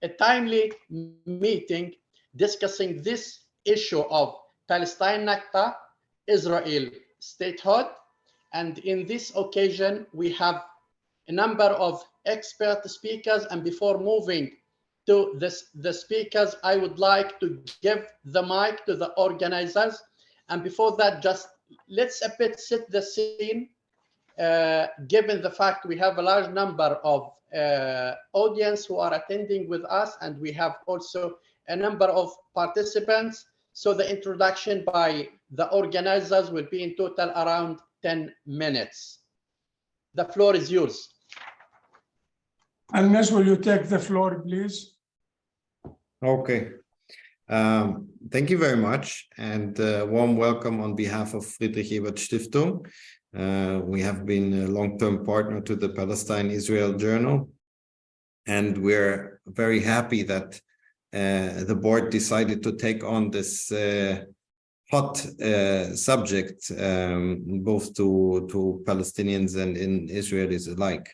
a timely meeting discussing this issue of Palestine Nakba, Israel Statehood. And in this occasion, we have a number of expert speakers. And before moving to the speakers, I would like to give the mic to the organizers. And before that, just let's a bit set the scene, given the fact we have a large number of audience who are attending with us, and we have also a number of participants. So the introduction by the organizers will be in total around 10 minutes. The floor is yours. Agnes, will you take the floor, please? Okay. Thank you very much, and warm welcome on behalf of Friedrich Ebert Stiftung. We have been a long-term partner to the Palestine-Israel Journal, and we're very happy that the board decided to take on this hot subject, both to Palestinians and in Israelis alike.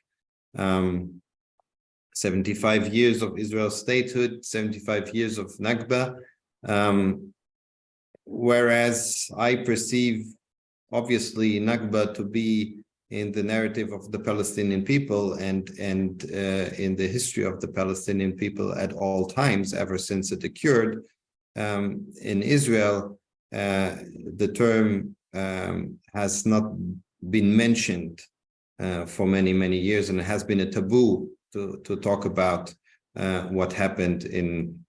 75 years of Israel's statehood, 75 years of Nakba, whereas I perceive, obviously, Nakba to be in the narrative of the Palestinian people and in the history of the Palestinian people at all times, ever since it occurred. In Israel, the term has not been mentioned for many, many years, and it has been a taboo to talk about what happened in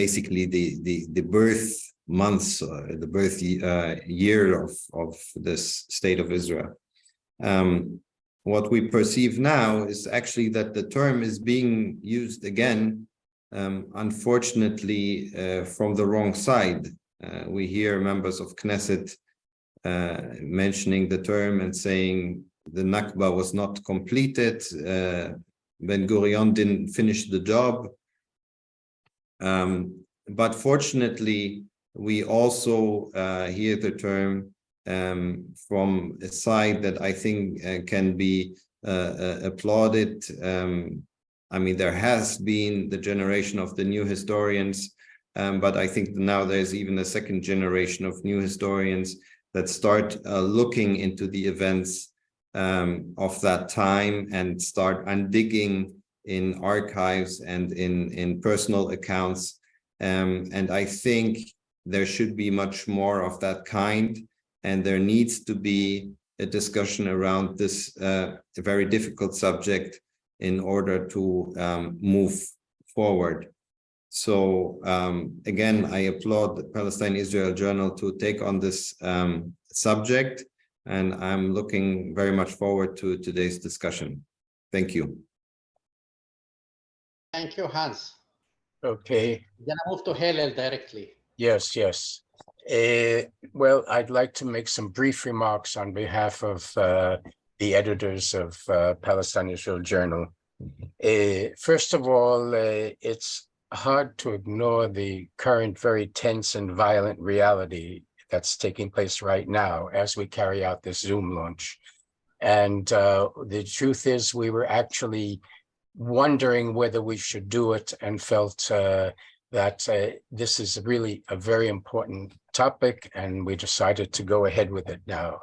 basically the birth months, the birth year of this state of Israel. What we perceive now is actually that the term is being used again, unfortunately, from the wrong side. We hear members of Knesset mentioning the term and saying the Nakba was not completed, Ben-Gurion didn't finish the job. But fortunately, we also hear the term from a side that I think can be applauded. I mean, there has been the generation of the new historians, but I think now there's even a second generation of new historians that start looking into the events of that time and start undigging in archives and in personal accounts. And I think there should be much more of that kind, and there needs to be a discussion around this very difficult subject in order to move forward. So again, I applaud the Palestine-Israel Journal to take on this subject, and I'm looking very much forward to today's discussion. Thank you. Thank you, Hans. Okay. We're gonna move to Hillel directly. Yes, yes. Well, I'd like to make some brief remarks on behalf of the editors of Palestine-Israel Journal. First of all, it's hard to ignore the current very tense and violent reality that's taking place right now as we carry out this Zoom launch. And the truth is, we were actually wondering whether we should do it, and felt that this is really a very important topic, and we decided to go ahead with it now.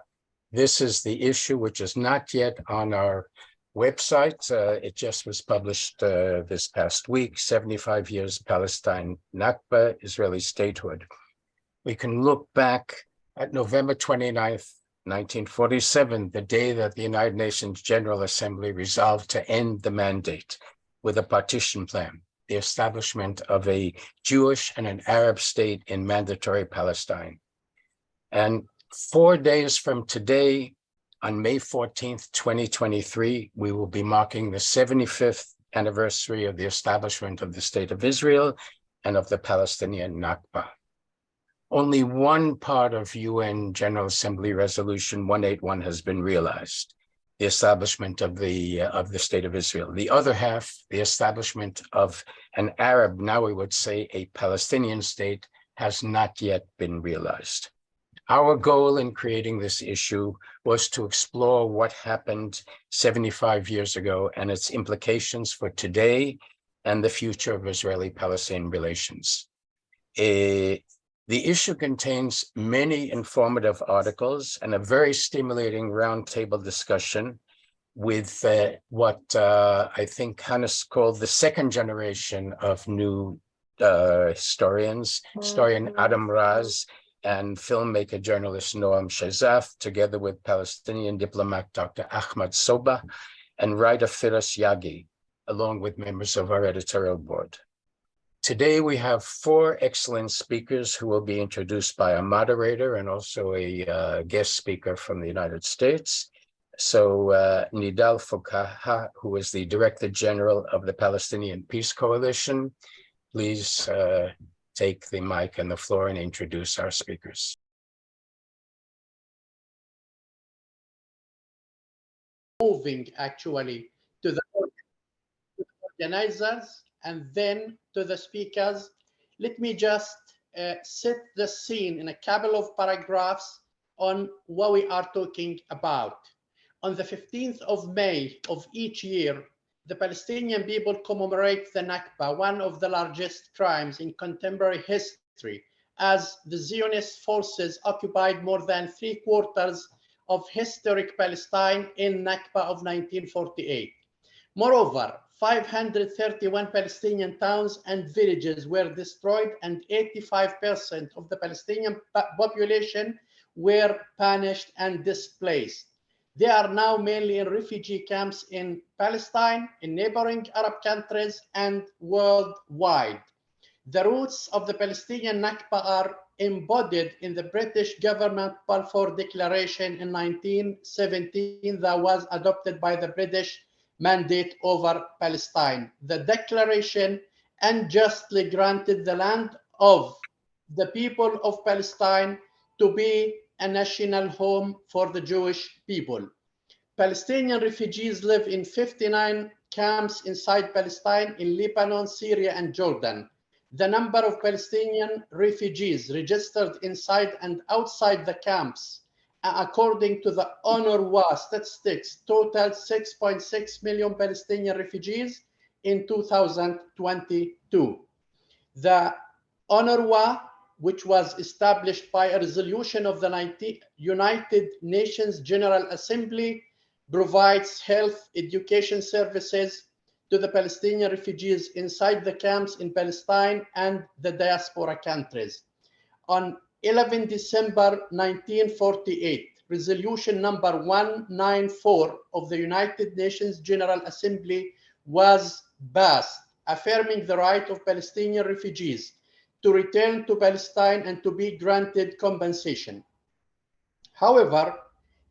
This is the issue which is not yet on our website. It just was published this past week, 75 Years Palestine Nakba, Israeli Statehood. We can look back at November 29th, 1947, the day that the United Nations General Assembly resolved to end the mandate with a partition plan, the establishment of a Jewish and an Arab state in mandatory Palestine. And 4 days from today, on May 14th, 2023, we will be marking the 75th anniversary of the establishment of the State of Israel and of the Palestinian Nakba. Only one part of UN General Assembly Resolution 181 has been realized, the establishment of the State of Israel. The other half, the establishment of an Arab, now we would say a Palestinian state, has not yet been realized. Our goal in creating this issue was to explore what happened 75 years ago and its implications for today and the future of Israeli-Palestinian relations. The issue contains many informative articles and a very stimulating roundtable discussion with what I think Hannes called the second generation of new historians, historian Adam Raz and filmmaker journalist Noam Shazaf, together with Palestinian diplomat Dr. Ahmad Soba and writer Firas Yagi, along with members of our editorial board. Today, we have 4 excellent speakers who will be introduced by a moderator and also a guest speaker from the United States. So Nidal Fokaha, who is the Director General of the Palestinian Peace Coalition, please take the mic and the floor and introduce our speakers. Moving actually to the organizers and then to the speakers, let me just set the scene in a couple of paragraphs on what we are talking about. On the 15th of May of each year, the Palestinian people commemorate the Nakba, one of the largest crimes in contemporary history, as the Zionist forces occupied more than 3/4 of historic Palestine in Nakba of 1948. Moreover, 531 Palestinian towns and villages were destroyed and 85% of the Palestinian population were punished and displaced. They are now mainly in refugee camps in Palestine, in neighboring Arab countries, and worldwide. The roots of the Palestinian Nakba are embodied in the British government Balfour Declaration in 1917 that was adopted by the British Mandate over Palestine. The declaration unjustly granted the land of the people of Palestine to be a national home for the Jewish people. Palestinian refugees live in 59 camps inside Palestine, in Lebanon, Syria, and Jordan. The number of Palestinian refugees registered inside and outside the camps, according to the UNRWA statistics, totaled 6.6 million Palestinian refugees in 2022. The UNRWA, which was established by a resolution of the United Nations General Assembly, provides health, education services to the Palestinian refugees inside the camps in Palestine and the diaspora countries. On 11 December 1948, resolution number 194 of the United Nations General Assembly was passed, affirming the right of Palestinian refugees to return to Palestine and to be granted compensation. However,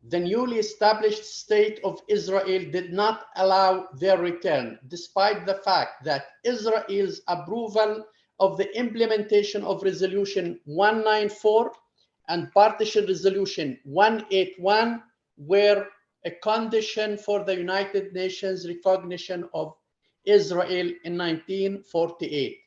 the newly established state of Israel did not allow their return, despite the fact that Israel's approval of the implementation of Resolution 194 and Partition Resolution 181 were a condition for the United Nations recognition of Israel in 1948.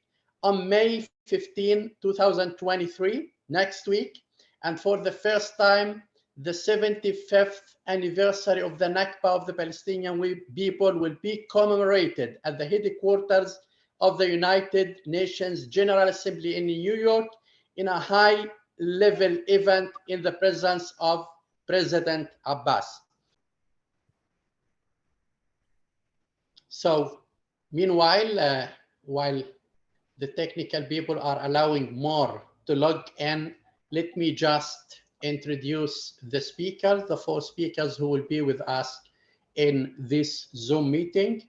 On May 15, 2023, next week, and for the first time, the 75th anniversary of the Nakba of the Palestinian people will be commemorated at the headquarters of the United Nations General Assembly in New York in a high-level event in the presence of President Abbas. So, meanwhile, while the technical people are allowing more to log in, let me just introduce the speakers, the 4 speakers who will be with us in this Zoom meeting.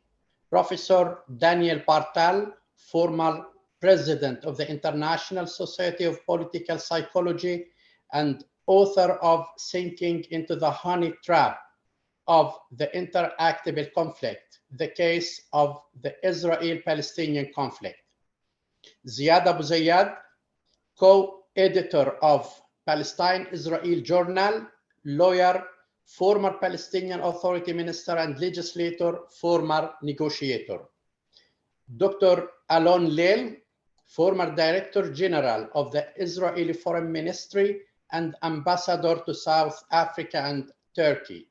Professor Daniel Bartal, former president of the International Society of Political Psychology and author of Sinking into the Honey Trap of the Interactable Conflict, the case of the Israel-Palestinian conflict. Ziad Abu Zayyad, co-editor of Palestine-Israel Journal, lawyer, former Palestinian Authority minister and legislator, former negotiator. Dr. Alon Leil, former Director General of the Israeli Foreign Ministry and ambassador to South Africa and Turkey.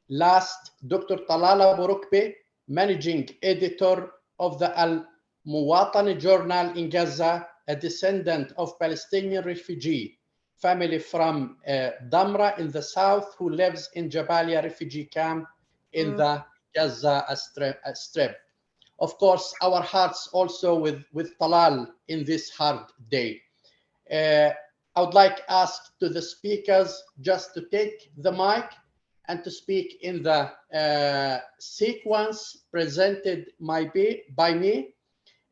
Last, Dr. Talal Abu Rukbi, managing editor of the Al Muwatani Journal in Gaza, a descendant of Palestinian refugee family from Damra in the south, who lives in Jabalia refugee camp in the Gaza Strip. Of course, our hearts also with Talal in this hard day. I would like to ask to the speakers just to take the mic and to speak in the sequence presented by me.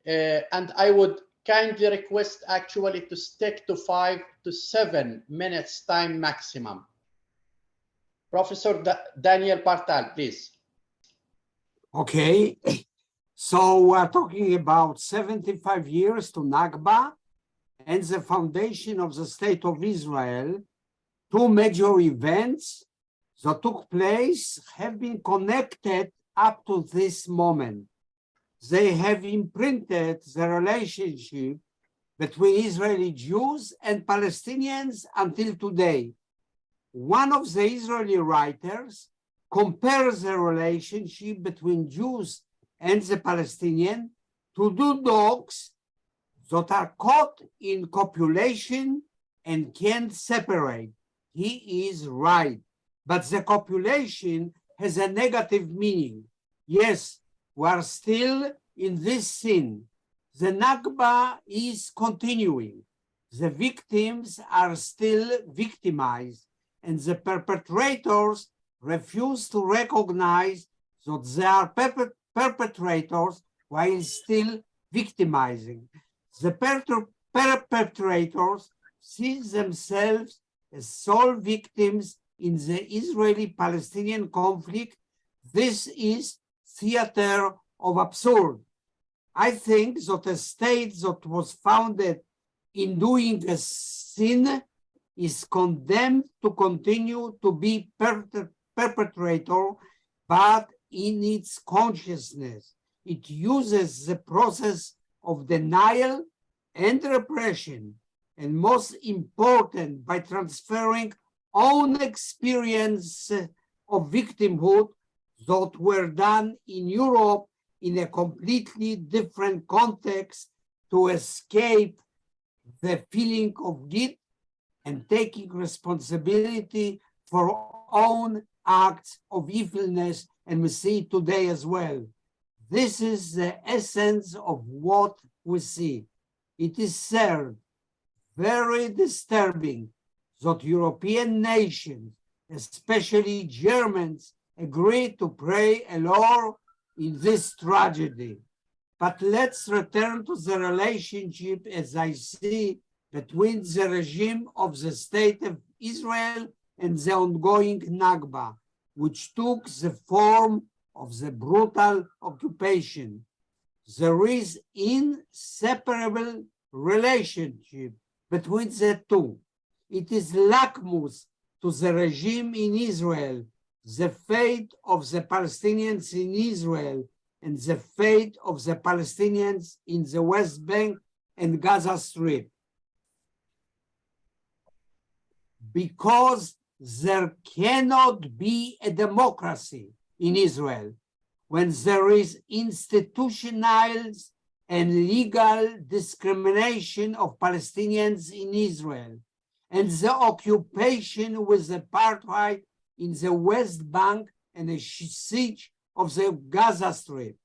And I would kindly request actually to stick to 5 to 7 minutes time maximum. Professor Daniel Partal, please. Okay, so we're talking about 75 years to Nakba and the foundation of the State of Israel. Two major events that took place have been connected up to this moment. They have imprinted the relationship between Israeli Jews and Palestinians until today. One of the Israeli writers compares the relationship between Jews and the Palestinians to two dogs that are caught in copulation and can't separate. He is right, but the copulation has a negative meaning. Yes, we are still in this sin. The Nakba is continuing. The victims are still victimized, and the perpetrators refuse to recognize that they are perpetrators while still victimizing. The perpetrators see themselves as sole victims in the Israeli-Palestinian conflict. This is theater of absurd. I think that a state that was founded in doing a sin is condemned to continue to be perpetrator, but in its consciousness. It uses the process of denial and repression, and most important, by transferring own experience of victimhood that were done in Europe in a completely different context to escape the feeling of guilt and taking responsibility for own acts of evilness, and we see it today as well. This is the essence of what we see. It is sad, very disturbing, that European nations, especially Germans, agree to play a role in this tragedy. But let's return to the relationship as I see between the regime of the State of Israel and the ongoing Nakba, which took the form of the brutal occupation. There is inseparable relationship between the two. It is lackmus to the regime in Israel, the fate of the Palestinians in Israel, and the fate of the Palestinians in the West Bank and Gaza Strip. Because there cannot be a democracy in Israel when there is institutionalized and legal discrimination of Palestinians in Israel, and the occupation with apartheid in the West Bank and the siege of the Gaza Strip.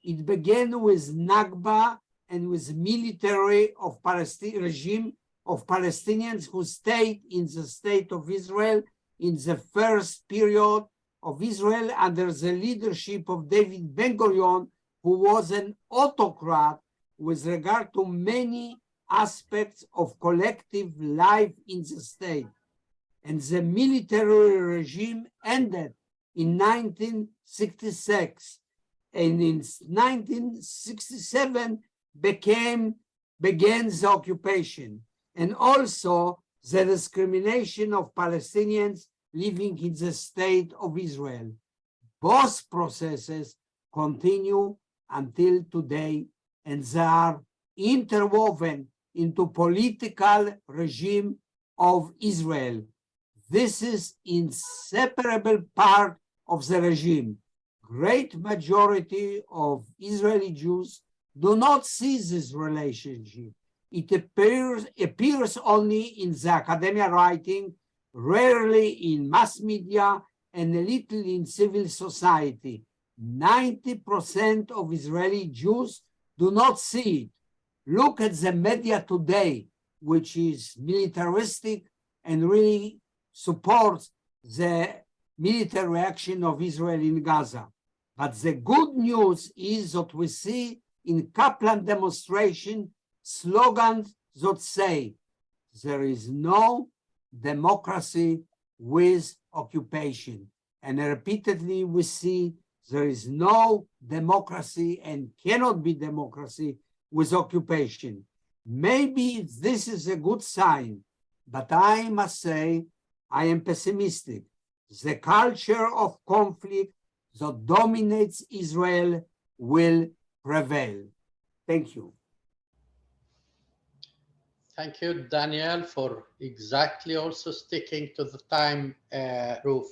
It began with Nakba and with military of regime of Palestinians who stayed in the State of Israel in the first period of Israel under the leadership of David Ben-Gurion, who was an autocrat with regard to many aspects of collective life in the state. And the military regime ended in 1966, and in 1967 began the occupation, and also the discrimination of Palestinians living in the State of Israel. Both processes continue until today, and they are interwoven into political regime of Israel. This is inseparable part of the regime. Great majority of Israeli Jews do not see this relationship. It appears only in the academia writing, rarely in mass media, and a little in civil society. 90% of Israeli Jews do not see it. Look at the media today, which is militaristic and really supports the military action of Israel in Gaza. But the good news is that we see in Kaplan demonstration slogans that say, there is no democracy with occupation. And repeatedly we see there is no democracy and cannot be democracy with occupation. Maybe this is a good sign, but I must say I am pessimistic. The culture of conflict that dominates Israel will prevail. Thank you. Thank you, Daniel, for exactly also sticking to the time, Roof.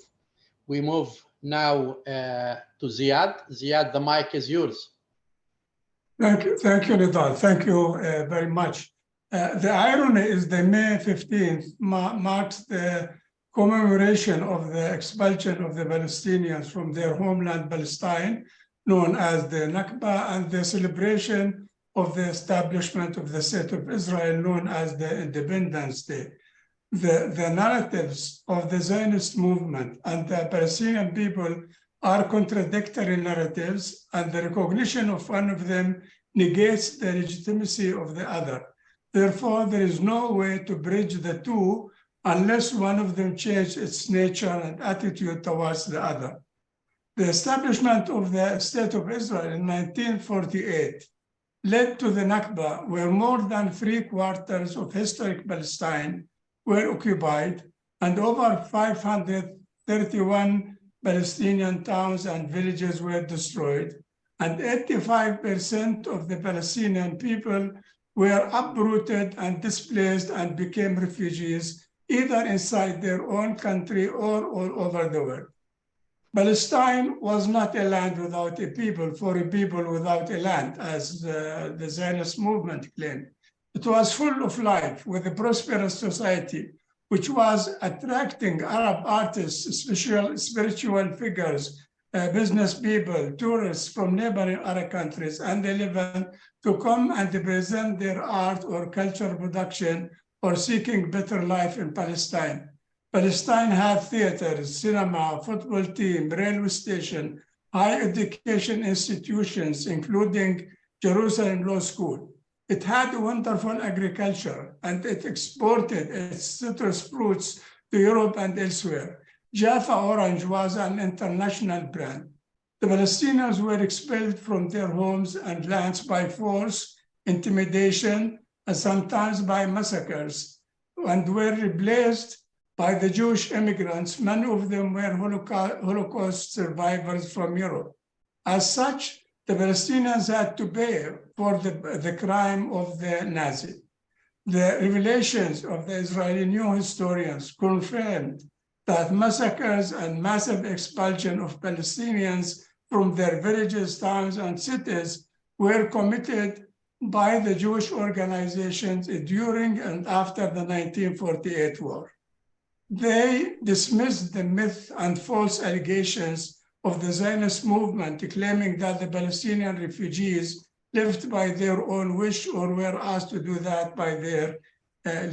We move now to Ziad. Ziad, the mic is yours. Thank you, Nidal. Thank you very much. The irony is the May 15th marks the commemoration of the expulsion of the Palestinians from their homeland Palestine, known as the Nakba, and the celebration of the establishment of the State of Israel, known as the Independence Day. The narratives of the Zionist movement and the Palestinian people are contradictory narratives, and the recognition of one of them negates the legitimacy of the other. Therefore, there is no way to bridge the two unless one of them changes its nature and attitude towards the other. The establishment of the State of Israel in 1948 led to the Nakba, where more than 3/4 of historic Palestine were occupied, and over 531 Palestinian towns and villages were destroyed, and 85% of the Palestinian people were uprooted and displaced and became refugees, either inside their own country or all over the world. Palestine was not a land without a people, for a people without a land, as the Zionist movement claimed. It was full of life, with a prosperous society, which was attracting Arab artists, spiritual figures, business people, tourists from neighboring Arab countries and the Levant to come and present their art or cultural production or seeking better life in Palestine. Palestine had theaters, cinema, football team, railway station, higher education institutions, including Jerusalem Law School. It had a wonderful agriculture, and it exported its citrus fruits to Europe and elsewhere. Jaffa Orange was an international brand. The Palestinians were expelled from their homes and lands by force, intimidation, and sometimes by massacres, and were replaced by the Jewish immigrants. Many of them were Holocaust survivors from Europe. As such, the Palestinians had to pay for the crime of the Nazi. The revelations of the Israeli new historians confirmed that massacres and massive expulsion of Palestinians from their villages, towns, and cities were committed by the Jewish organizations during and after the 1948 war. They dismissed the myth and false allegations of the Zionist movement, claiming that the Palestinian refugees lived by their own wish or were asked to do that by their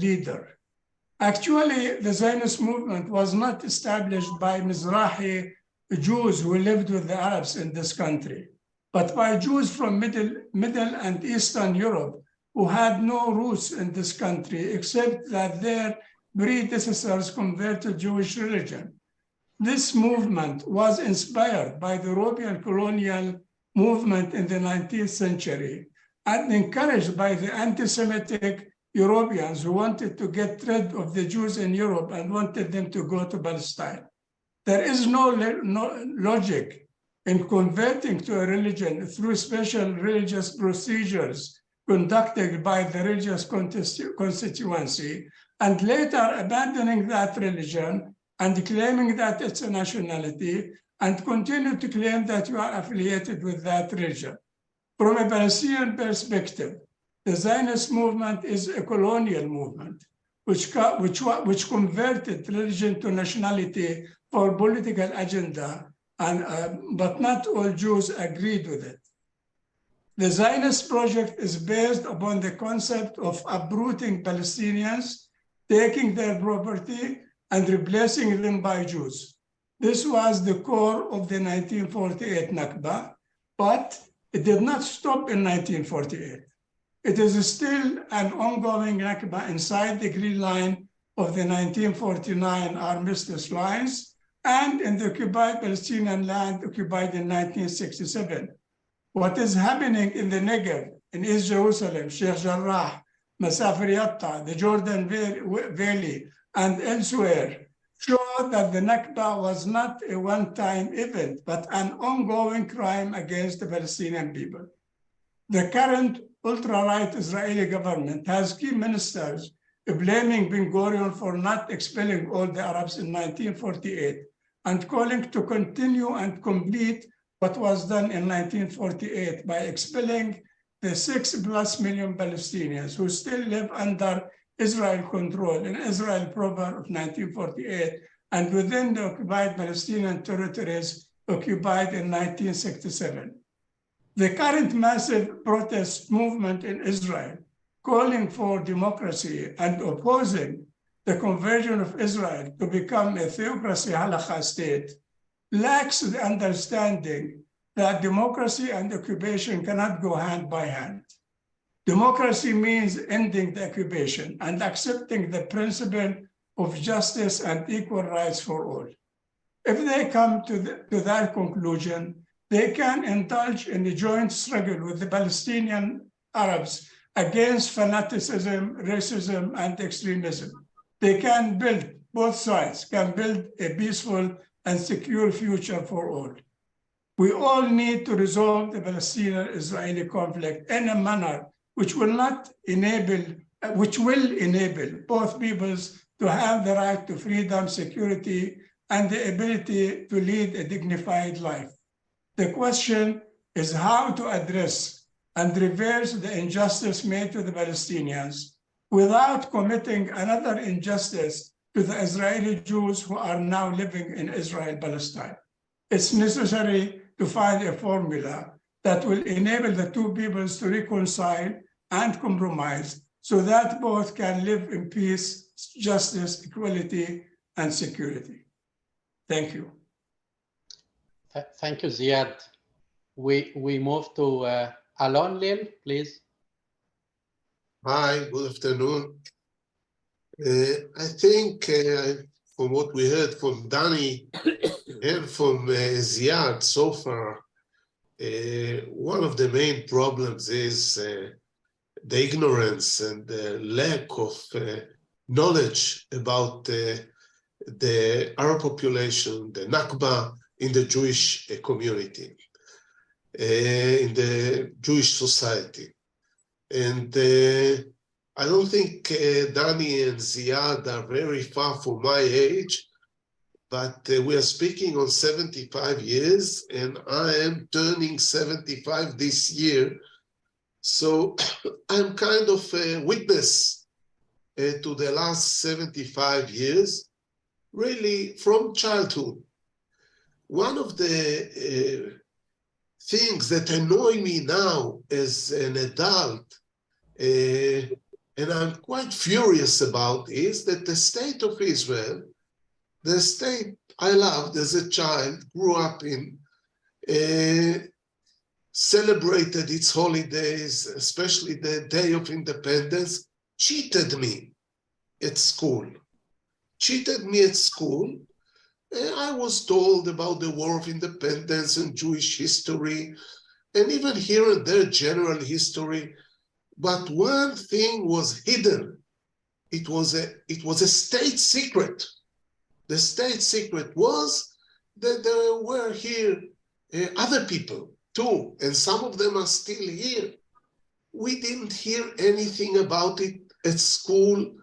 leader. Actually, the Zionist movement was not established by Mizrahi Jews who lived with the Arabs in this country, but by Jews from Middle and Eastern Europe who had no roots in this country, except that their predecessors converted Jewish religion. This movement was inspired by the European colonial movement in the 19th century and encouraged by the anti-Semitic Europeans who wanted to get rid of the Jews in Europe and wanted them to go to Palestine. There is no logic in converting to a religion through special religious procedures conducted by the religious constituency and later abandoning that religion and claiming that it's a nationality, and continue to claim that you are affiliated with that religion. From a Palestinian perspective, the Zionist movement is a colonial movement, which converted religion to nationality for political agenda, but not all Jews agreed with it. The Zionist project is based upon the concept of uprooting Palestinians, taking their property, and replacing them by Jews. This was the core of the 1948 Nakba, but it did not stop in 1948. It is still an ongoing Nakba inside the green line of the 1949 armistice lines and in the occupied Palestinian land occupied in 1967. What is happening in the Negev, in East Jerusalem, Sheikh Jarrah, Masafir Yatta, the Jordan Valley, and elsewhere show that the Nakba was not a one-time event, but an ongoing crime against the Palestinian people. The current ultra-right Israeli government has key ministers blaming Ben-Gurion for not expelling all the Arabs in 1948 and calling to continue and complete what was done in 1948 by expelling the 6+ million Palestinians who still live under Israel control in Israel proper of 1948 and within the occupied Palestinian territories occupied in 1967. The current massive protest movement in Israel calling for democracy and opposing the conversion of Israel to become a theocracy halakha state lacks the understanding that democracy and occupation cannot go hand by hand. Democracy means ending the occupation and accepting the principle of justice and equal rights for all. If they come to that conclusion, they can indulge in a joint struggle with the Palestinian Arabs against fanaticism, racism, and extremism. They can build, both sides can build a peaceful and secure future for all. We all need to resolve the Palestinian-Israeli conflict in a manner which will enable both peoples to have the right to freedom, security, and the ability to lead a dignified life. The question is how to address and reverse the injustice made to the Palestinians without committing another injustice to the Israeli Jews who are now living in Israel-Palestine. It's necessary to find a formula that will enable the two peoples to reconcile and compromise so that both can live in peace, justice, equality, and security. Thank you. Thank you, Ziad. We move to Alon Lil, please. Hi, good afternoon. I think from what we heard from Danny and from Ziad so far, one of the main problems is the ignorance and the lack of knowledge about the Arab population, the Nakba in the Jewish community, in the Jewish society. And I don't think Danny and Ziad are very far from my age, but we are speaking on 75 years, and I am turning 75 this year. So I'm kind of a witness to the last 75 years, really from childhood. One of the things that annoy me now as an adult, and I'm quite furious about, is that the state of Israel, the state I loved as a child, grew up in, celebrated its holidays, especially the Day of Independence, cheated me at school. Cheated me at school. I was told about the War of Independence and Jewish history, and even here and there, general history. But one thing was hidden. It was a state secret. The state secret was that there were here other people too, and some of them are still here. We didn't hear anything about it at school.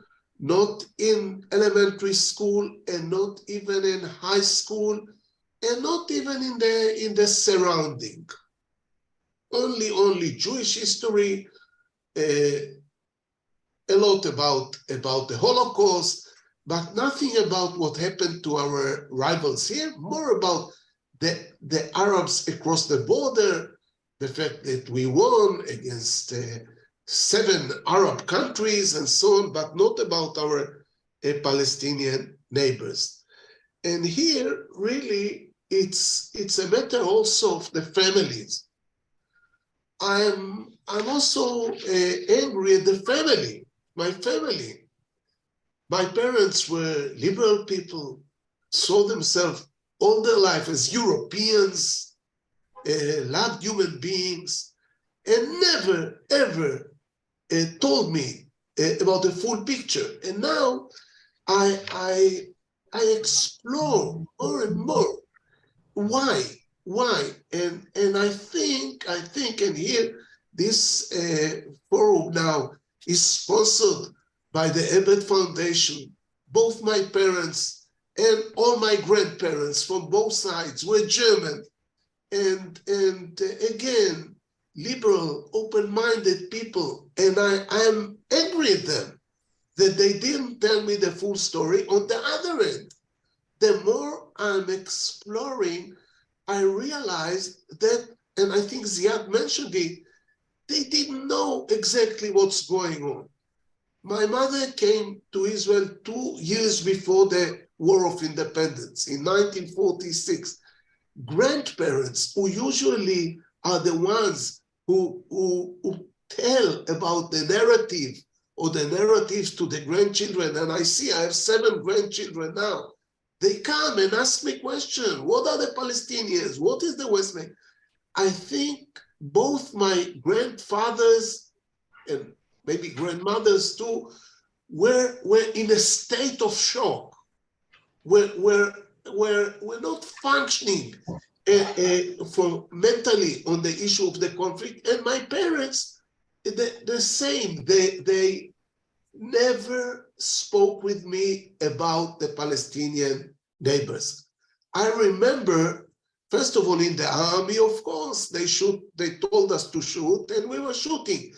not in elementary school, and not even in high school, and not even in the surrounding. Only Jewish history, a lot about the Holocaust, but nothing about what happened to our rivals here, more about the Arabs across the border, the fact that we won against 7 Arab countries and so on, but not about our Palestinian neighbors. And here, really, it's a matter also of the families. I'm also angry at the family, my family. My parents were liberal people, saw themselves all their life as Europeans, loved human beings, and never, ever told me about the full picture. And now I explore more and more why, and I think, and here this forum now is sponsored by the Ebed Foundation. Both my parents and all my grandparents from both sides were German, and again, liberal, open-minded people, and I'm angry at them that they didn't tell me the full story. On the other end, the more I'm exploring, I realize that, and I think Ziad mentioned it, they didn't know exactly what's going on. My mother came to Israel 2 years before the War of Independence in 1946. Grandparents, who usually are the ones who tell about the narrative or the narratives to the grandchildren, and I see I have 7 grandchildren now. They come and ask me questions. What are the Palestinians? What is the West Bank? I think both my grandfathers and maybe grandmothers too were in a state of shock. We're not functioning for mentally on the issue of the conflict. And my parents, the same. They never spoke with me about the Palestinian neighbors. I remember, first of all, in the army, of course, they told us to shoot, and we were shooting.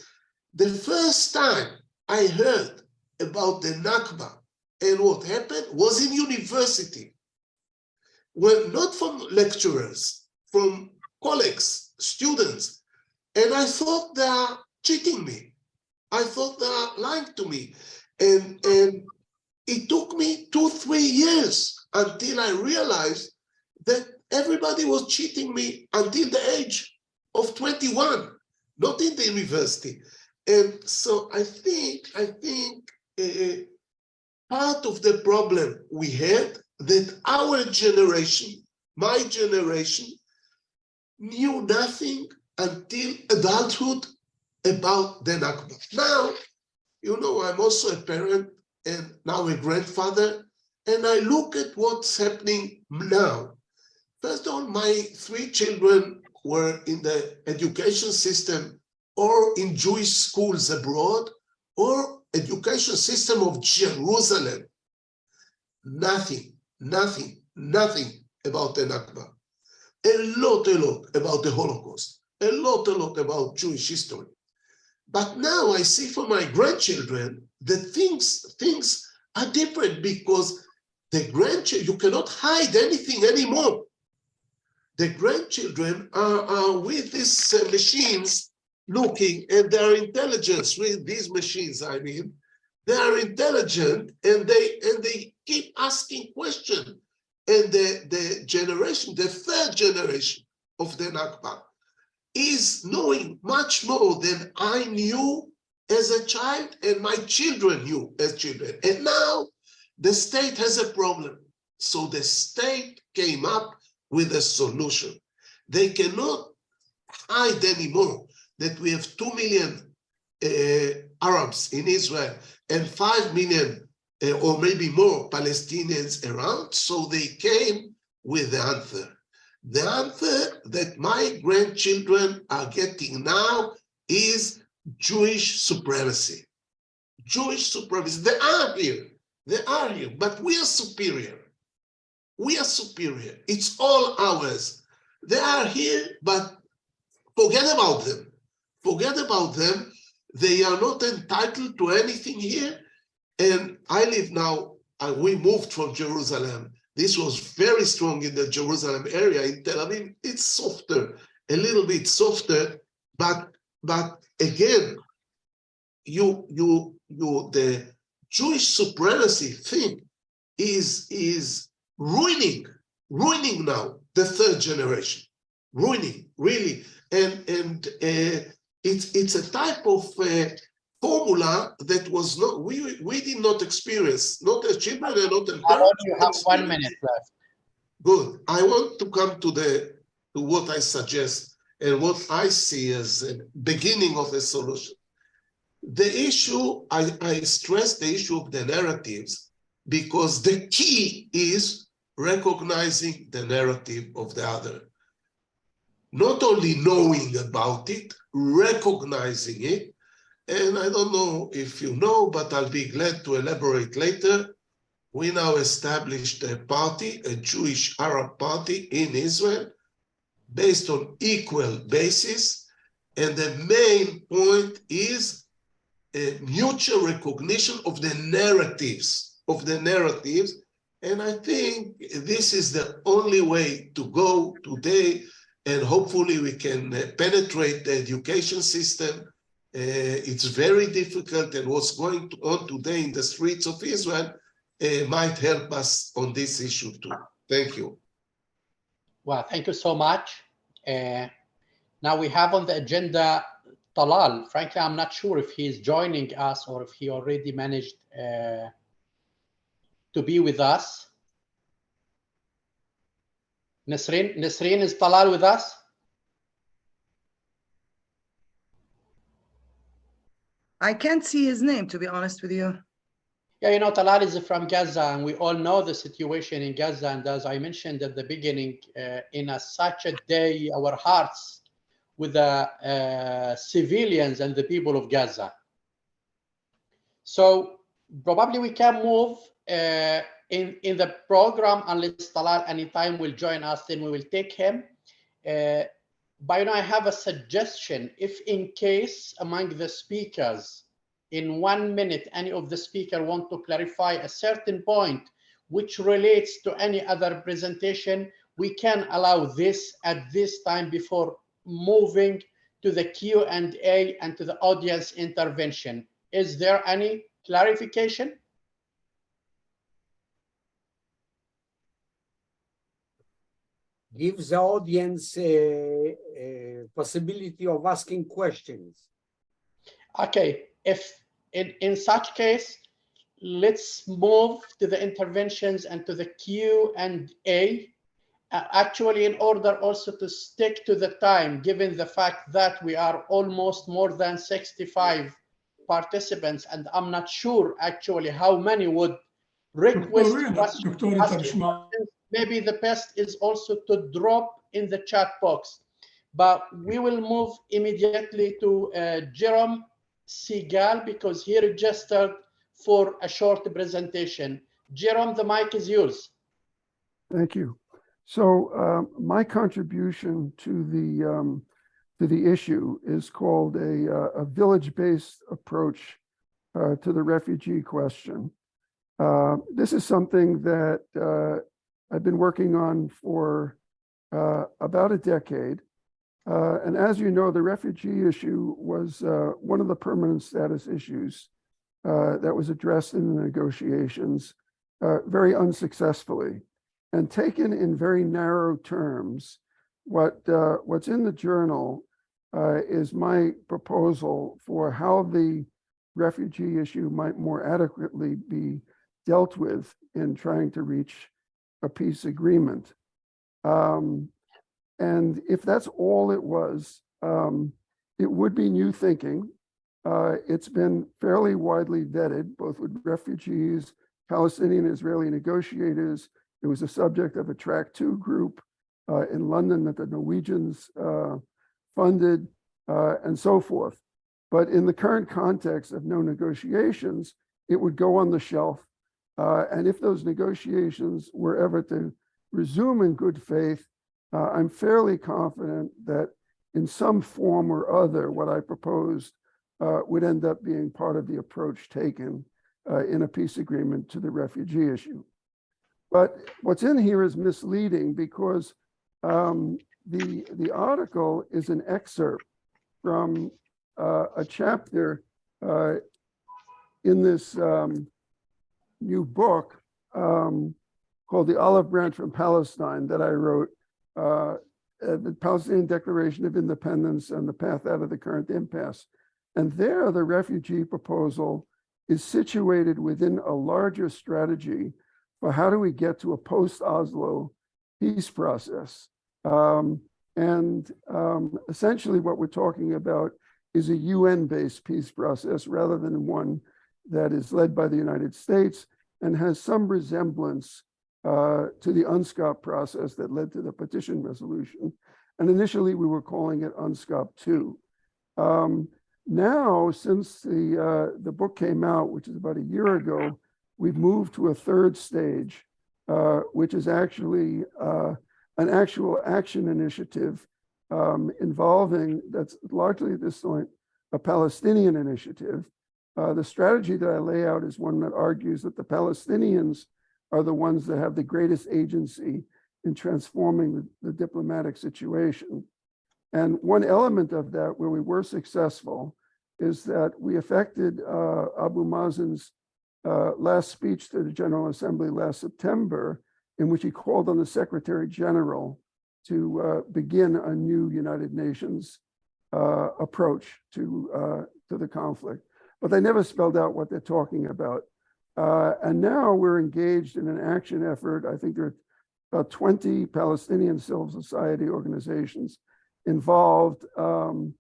The first time I heard about the Nakba and what happened was in university. Well, not from lecturers, from colleagues, students. And I thought they are cheating me. I thought they are lying to me. And it took me 2-3 years until I realized that everybody was cheating me until the age of 21, not in the university. And so I think part of the problem we had that our generation, my generation, knew nothing until adulthood about the Nakba. Now, you know, I'm also a parent and now a grandfather, and I look at what's happening now. First of all, my 3 children were in the education system or in Jewish schools abroad or education system of Jerusalem. Nothing about the Nakba. A lot about the Holocaust. A lot about Jewish history. But now I see for my grandchildren that things are different because the grandchildren, you cannot hide anything anymore. The grandchildren are with these machines looking at their intelligence with these machines, I mean. They are intelligent and they keep asking questions. And the generation, the 3rd generation of the Nakba is knowing much more than I knew as a child and my children knew as children. And now the state has a problem. So the state came up with a solution. They cannot hide anymore that we have 2 million Arabs in Israel and 5 million or maybe more Palestinians around. So they came with the answer. The answer that my grandchildren are getting now is Jewish supremacy. Jewish supremacists. They are here. They are here, but we are superior. We are superior. It's all ours. They are here, but forget about them. Forget about them. They are not entitled to anything here. And I live now, we moved from Jerusalem. This was very strong in the Jerusalem area. In Tel Aviv, it's softer, a little bit softer, but again, the Jewish supremacy thing is ruining now the third generation, ruining really, and it's a type of formula that was not we did not experience, not as children and not as Aaron, you have 1 minute left. Good. I want to come to what I suggest and what I see as a beginning of a solution. The issue, I stress the issue of the narratives because the key is recognizing the narrative of the other. Not only knowing about it, recognizing it. And I don't know if you know, but I'll be glad to elaborate later. We now established a party, a Jewish Arab party in Israel, based on equal basis. And the main point is a mutual recognition of the narratives, And I think this is the only way to go today. And hopefully we can penetrate the education system. It's very difficult, and what's going on today in the streets of Israel might help us on this issue too. Thank you. Well, thank you so much. Now we have on the agenda Talal. Frankly, I'm not sure if he's joining us or if he already managed to be with us. Nasreen, is Talal with us? I can't see his name, to be honest with you. Yeah, you know, Talal is from Gaza, and we all know the situation in Gaza. And as I mentioned at the beginning, in such a day, our hearts with the civilians and the people of Gaza. So probably we can move in the program unless Talal anytime will join us, then we will take him. But I have a suggestion. If in case among the speakers, in 1 minute, any of the speakers want to clarify a certain point which relates to any other presentation, we can allow this at this time before moving to the Q&A and to the audience intervention. Is there any clarification? Give the audience a possibility of asking questions. Okay, if in such case, let's move to the interventions and to the Q&A. Actually, in order also to stick to the time, given the fact that we are almost more than 65 participants, and I'm not sure actually how many would request questions. Maybe the best is also to drop in the chat box. But we will move immediately to Jerome Segal because he registered for a short presentation. Jerome, the mic is yours. Thank you. So my contribution to the issue is called a village-based approach to the refugee question. This is something that I've been working on for about a decade. And as you know, the refugee issue was one of the permanent status issues that was addressed in the negotiations very unsuccessfully. And taken in very narrow terms, what's in the journal is my proposal for how the refugee issue might more adequately be dealt with in trying to reach a peace agreement. And if that's all it was, it would be new thinking. It's been fairly widely vetted, both with refugees, Palestinian Israeli negotiators. It was a subject of a Track 2 group in London that the Norwegians funded, and so forth. But in the current context of no negotiations, it would go on the shelf. And if those negotiations were ever to resume in good faith, I'm fairly confident that in some form or other, what I proposed would end up being part of the approach taken in a peace agreement to the refugee issue. But what's in here is misleading because the article is an excerpt from a chapter in this new book called The Olive Branch from Palestine that I wrote, the Palestinian Declaration of Independence and the Path Out of the Current Impasse. And there, the refugee proposal is situated within a larger strategy for how do we get to a post-Oslo peace process. Essentially what we're talking about is a UN-based peace process rather than one that is led by the United States and has some resemblance to the UNSCOP process that led to the petition resolution. And initially we were calling it UNSCOP 2. Now, since the book came out, which is about a year ago, we've moved to a third stage, which is actually an actual action initiative involving, that's largely at this point, a Palestinian initiative. The strategy that I lay out is one that argues that the Palestinians are the ones that have the greatest agency in transforming the diplomatic situation. And one element of that where we were successful is that we effected Abu Mazen's last speech to the General Assembly last September, in which he called on the Secretary General to begin a new United Nations approach to the conflict. But they never spelled out what they're talking about. And now we're engaged in an action effort. I think there are about 20 Palestinian civil society organizations involved, and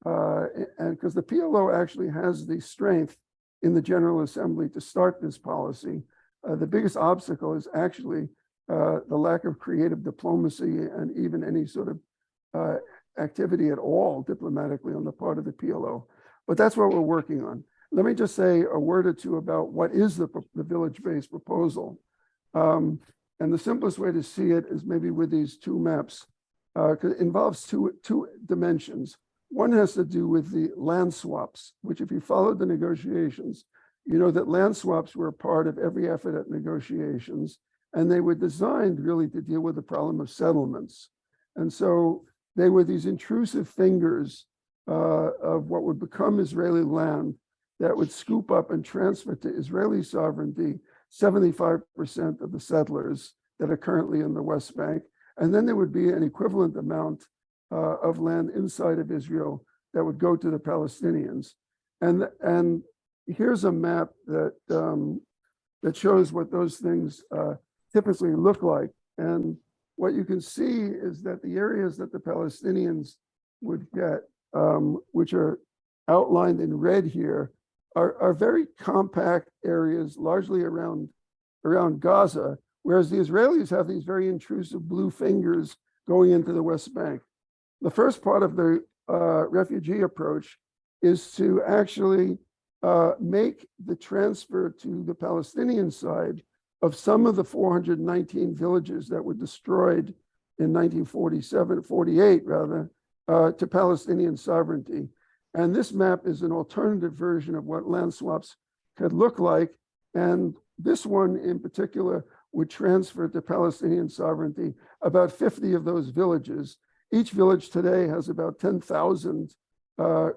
because the PLO actually has the strength in the General Assembly to start this policy. The biggest obstacle is actually the lack of creative diplomacy and even any sort of activity at all diplomatically on the part of the PLO. But that's what we're working on. Let me just say a word or two about what is the village-based proposal. And the simplest way to see it is maybe with these two maps, because it involves two dimensions. One has to do with the land swaps, which if you followed the negotiations, you know that land swaps were a part of every effort at negotiations, and they were designed really to deal with the problem of settlements. And so they were these intrusive fingers of what would become Israeli land that would scoop up and transfer to Israeli sovereignty 75% of the settlers that are currently in the West Bank. And then there would be an equivalent amount of land inside of Israel that would go to the Palestinians. And here's a map that that shows what those things typically look like. And what you can see is that the areas that the Palestinians would get, which are outlined in red here, are very compact areas, largely around Gaza, whereas the Israelis have these very intrusive blue fingers going into the West Bank. The first part of the refugee approach is to actually make the transfer to the Palestinian side of some of the 419 villages that were destroyed in 1948 rather, to Palestinian sovereignty. And this map is an alternative version of what land swaps could look like. And this one in particular would transfer to Palestinian sovereignty about 50 of those villages. Each village today has about 10,000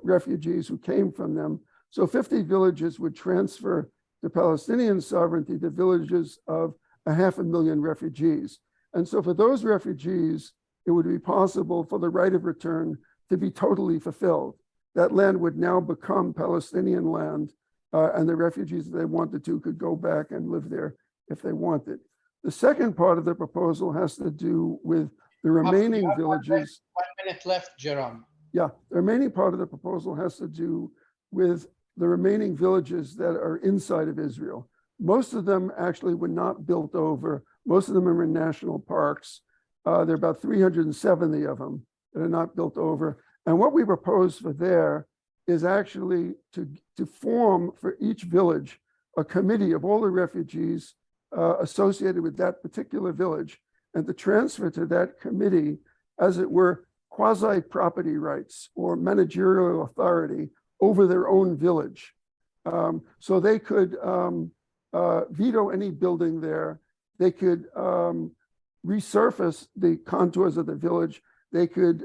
refugees who came from them. So 50 villages would transfer to Palestinian sovereignty, the villages of 500,000 refugees. And so for those refugees, it would be possible for the right of return to be totally fulfilled. That land would now become Palestinian land, and the refugees, if they wanted to, could go back and live there if they wanted. The second part of the proposal has to do with the remaining villages. 1 minute left, Jerome. Yeah, the remaining part of the proposal has to do with the remaining villages that are inside of Israel. Most of them actually were not built over. Most of them are in national parks. There are about 370 of them that are not built over. And what we propose for there is actually to form for each village a committee of all the refugees associated with that particular village, and to transfer to that committee, as it were, quasi-property rights or managerial authority over their own village. So they could veto any building there. They could resurface the contours of the village. They could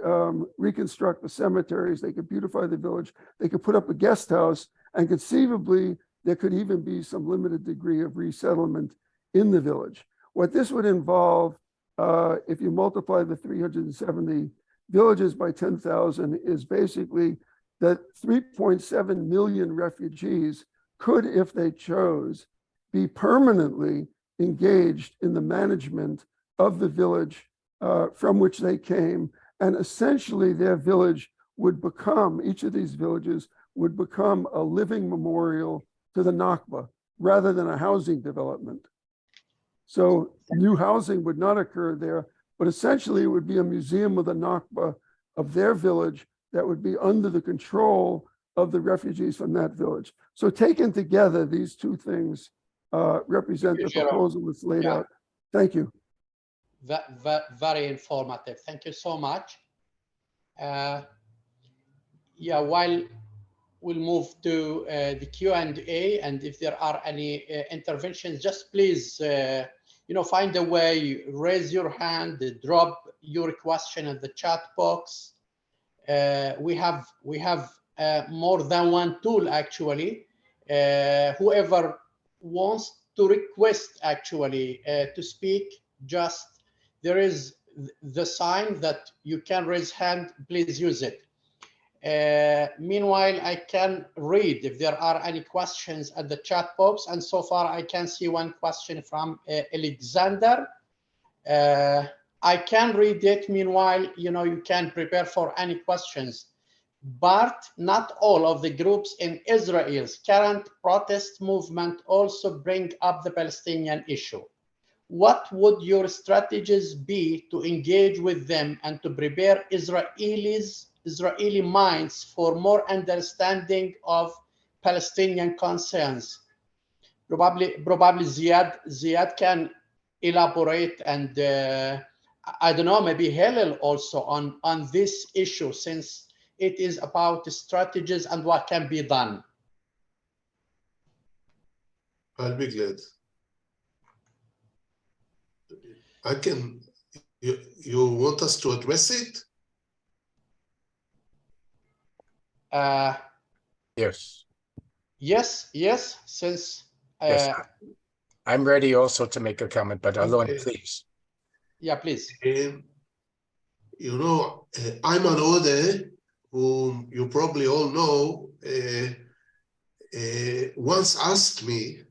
reconstruct the cemeteries. They could beautify the village. They could put up a guest house, and conceivably, there could even be some limited degree of resettlement in the village. What this would involve, if you multiply the 370 villages by 10,000, is basically that 3.7 million refugees could, if they chose, be permanently engaged in the management of the village from which they came. And essentially their village would become, each of these villages would become a living memorial to the Nakba rather than a housing development. So new housing would not occur there, but essentially it would be a museum of the Nakba of their village that would be under the control of the refugees from that village. So taken together, these two things represent the proposal that's laid out. Thank you. Very informative. Thank you so much. Yeah, while we'll move to the Q&A, and if there are any interventions, just please, find a way, raise your hand, drop your question in the chat box. We have more than one tool actually. Whoever wants to request actually to speak, just there is the sign that you can raise hand, please use it. Meanwhile, I can read if there are any questions at the chat box, and so far I can see one question from Alexander. I can read it. Meanwhile, you can prepare for any questions. But not all of the groups in Israel's current protest movement also bring up the Palestinian issue. What would your strategies be to engage with them and to prepare Israeli minds for more understanding of Palestinian concerns? Probably Ziad can elaborate, and I don't know, maybe Hillel also on this issue, since it is about strategies and what can be done. I'll be glad. I can, you want us to address it? Yes, since yes, I'm ready also to make a comment, but Alon, please. Yeah, please. Ayman Odeh, whom you probably all know, once asked me,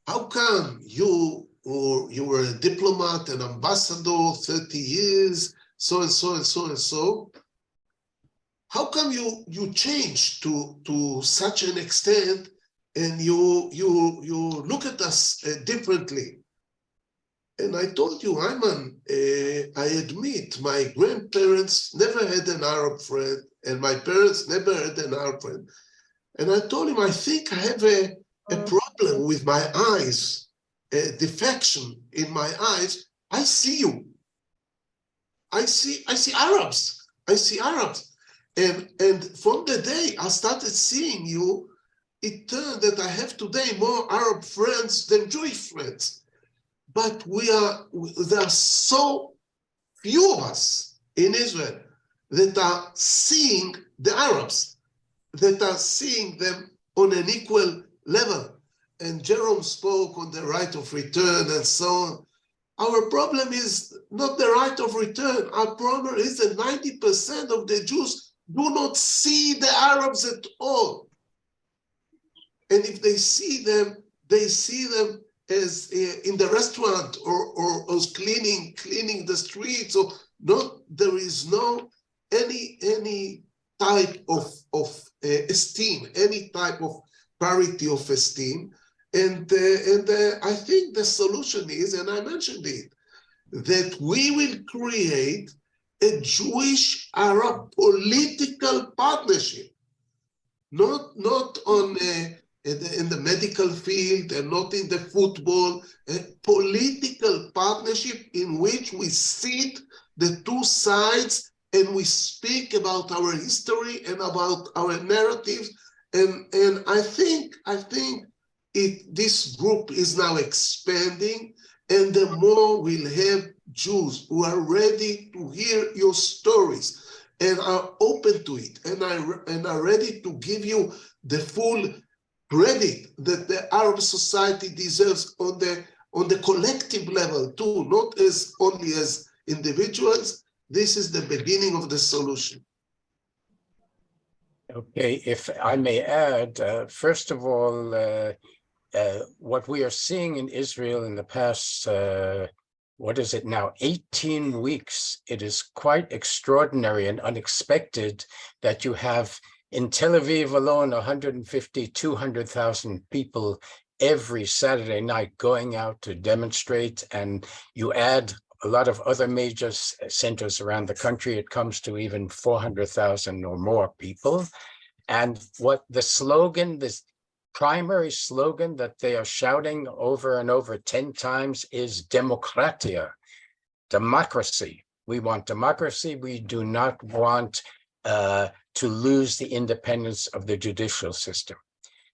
how come you were a diplomat, an ambassador, 30 years, so and so and so and so, how come you changed to such an extent and you look at us differently? And I told you, Ayman, I admit my grandparents never had an Arab friend, and my parents never had an Arab friend. And I told him, I think I have a problem with my eyes, a defection in my eyes. I see you. I see Arabs. I see Arabs. And from the day I started seeing you, it turned that I have today more Arab friends than Jewish friends. But there are so few of us in Israel that are seeing the Arabs, that are seeing them on an equal level. And Jerome spoke on the right of return and so on. Our problem is not the right of return. Our problem is that 90% of the Jews do not see the Arabs at all. And if they see them as in the restaurant or as cleaning the streets, or not. There is no any type of esteem, any type of parity of esteem, and I think the solution is, and I mentioned it, that we will create a Jewish-Arab political partnership not on in the medical field and not in the football, a political partnership in which we sit the two sides and we speak about our history and about our narratives. And I think this group is now expanding, and the more we'll have Jews who are ready to hear your stories and are open to it and are ready to give you the full credit that the Arab society deserves on the collective level too, not as only as individuals. This is the beginning of the solution. Okay, if I may add, first of all, what we are seeing in Israel in the past, what is it now, 18 weeks, it is quite extraordinary and unexpected that you have in Tel Aviv alone 150, 200,000 people every Saturday night going out to demonstrate, and you add a lot of other major centers around the country, it comes to even 400,000 or more people. And what the slogan, this primary slogan that they are shouting over and over 10 times is demokratia, democracy. We want democracy. We do not want to lose the independence of the judicial system.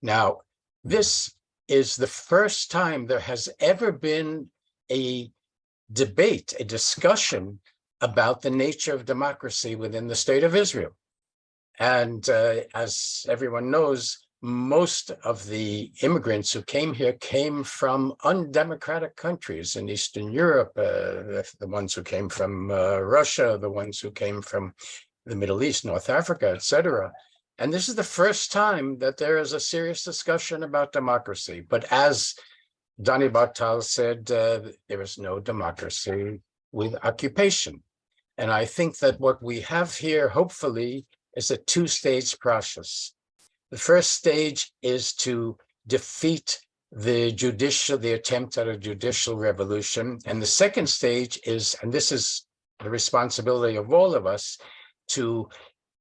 Now, this is the first time there has ever been a debate, a discussion about the nature of democracy within the state of Israel. And as everyone knows, most of the immigrants who came here came from undemocratic countries in Eastern Europe, the ones who came from Russia, the ones who came from the Middle East, North Africa, etc. And this is the first time that there is a serious discussion about democracy. But as Dani Bartal said, there is no democracy with occupation. And I think that what we have here, hopefully, is a two-stage process. The first stage is to defeat the attempt at a judicial revolution. And the second stage is, and this is the responsibility of all of us, to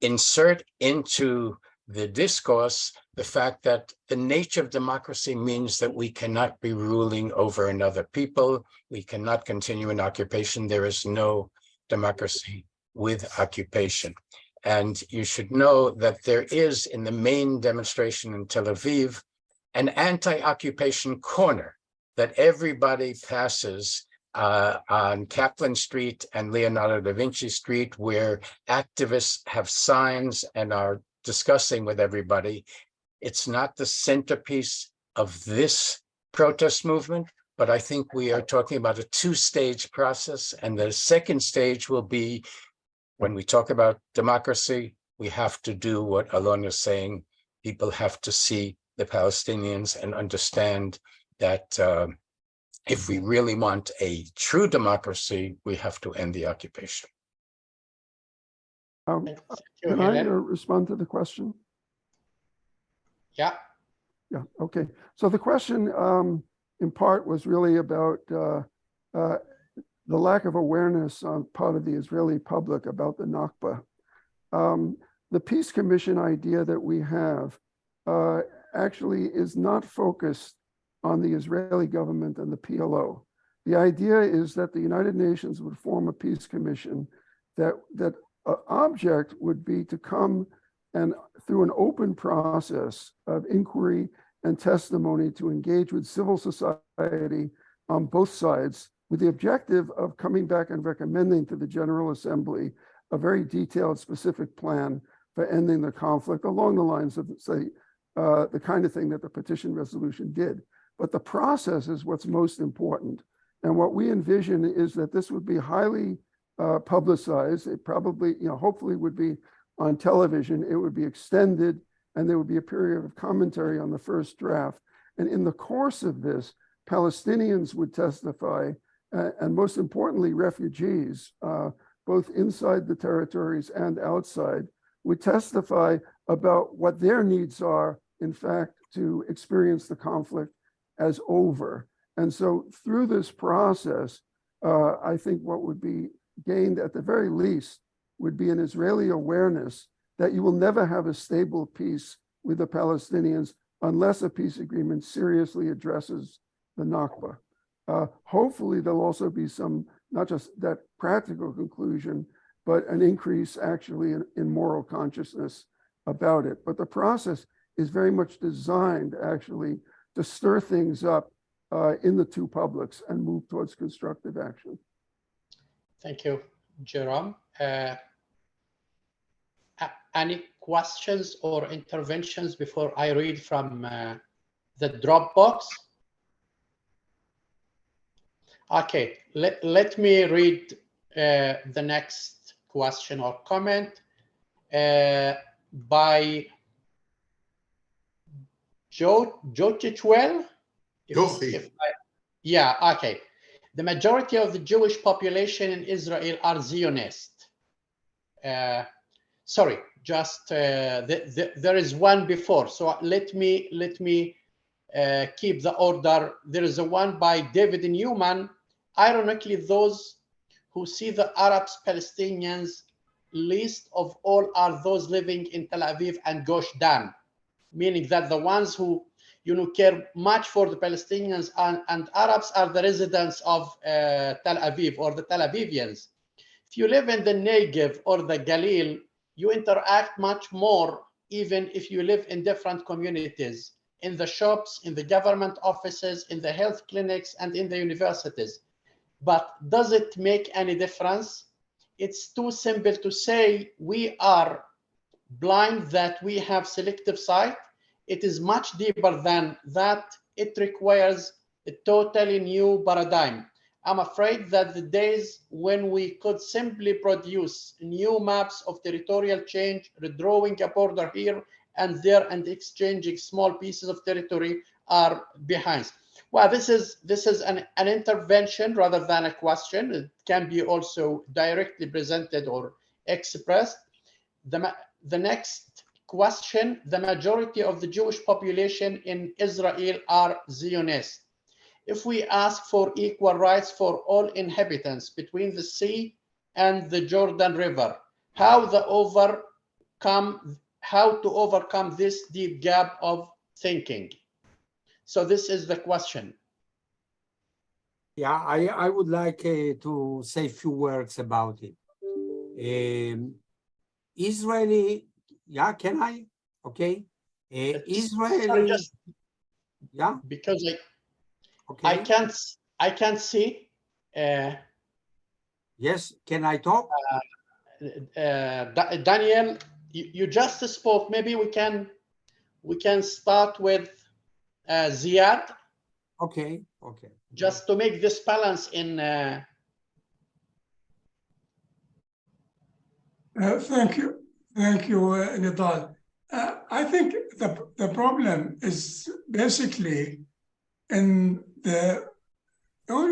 insert into the discourse the fact that the nature of democracy means that we cannot be ruling over another people. We cannot continue in occupation. There is no democracy with occupation. And you should know that there is, in the main demonstration in Tel Aviv, an anti-occupation corner that everybody passes on Kaplan Street and Leonardo da Vinci Street, where activists have signs and are discussing with everybody. It's not the centerpiece of this protest movement, but I think we are talking about a two-stage process. And the second stage will be, when we talk about democracy, we have to do what Alon is saying. People have to see the Palestinians and understand that if we really want a true democracy, we have to end the occupation. Can I respond to the question? Yeah. Yeah, okay. So the question in part was really about the lack of awareness on part of the Israeli public about the Nakba. The Peace Commission idea that we have actually is not focused on the Israeli government and the PLO. The idea is that the United Nations would form a peace commission that object would be to come and through an open process of inquiry and testimony to engage with civil society on both sides with the objective of coming back and recommending to the General Assembly a very detailed, specific plan for ending the conflict along the lines of, say, the kind of thing that the petition resolution did. But the process is what's most important. And what we envision is that this would be highly publicized. It probably, hopefully would be on television. It would be extended, and there would be a period of commentary on the first draft. And in the course of this, Palestinians would testify, and most importantly, refugees, both inside the territories and outside, would testify about what their needs are, in fact, to experience the conflict as over. And so through this process, I think what would be gained at the very least would be an Israeli awareness that you will never have a stable peace with the Palestinians unless a peace agreement seriously addresses the Nakba. Hopefully, there'll also be some, not just that practical conclusion, but an increase actually in moral consciousness about it. But the process is very much designed actually to stir things up in the two publics and move towards constructive action. Thank you, Jerome. Any questions or interventions before I read from the Dropbox? Okay, let me read the next question or comment by Jotichwell. Yeah, okay. The majority of the Jewish population in Israel are Zionist. Sorry, just there is one before. So let me keep the order. There is a one by David Newman. Ironically, those who see the Arabs, Palestinians least of all are those living in Tel Aviv and Gush Dan, meaning that the ones who care much for the Palestinians and Arabs are the residents of Tel Aviv or the Tel Avivians. If you live in the Negev or the Galil, you interact much more, even if you live in different communities, in the shops, in the government offices, in the health clinics, and in the universities. But does it make any difference? It's too simple to say we are blind, that we have selective sight. It is much deeper than that. It requires a totally new paradigm. I'm afraid that the days when we could simply produce new maps of territorial change, redrawing a border here and there and exchanging small pieces of territory are behind. Well, this is an intervention rather than a question. It can be also directly presented or expressed. The next question: the majority of the Jewish population in Israel are Zionists. If we ask for equal rights for all inhabitants between the sea and the Jordan River, how to overcome this deep gap of thinking? So this is the question. Yeah, I would like to say a few words about it. Israeli, yeah, can I? Okay. Israeli, sorry, just, yeah, because okay. I can't see. Yes, can I talk? Daniel, you just spoke. Maybe we can start with Ziad. Okay. Just to make this balance in. Thank you, Nidal. I think the problem is basically in the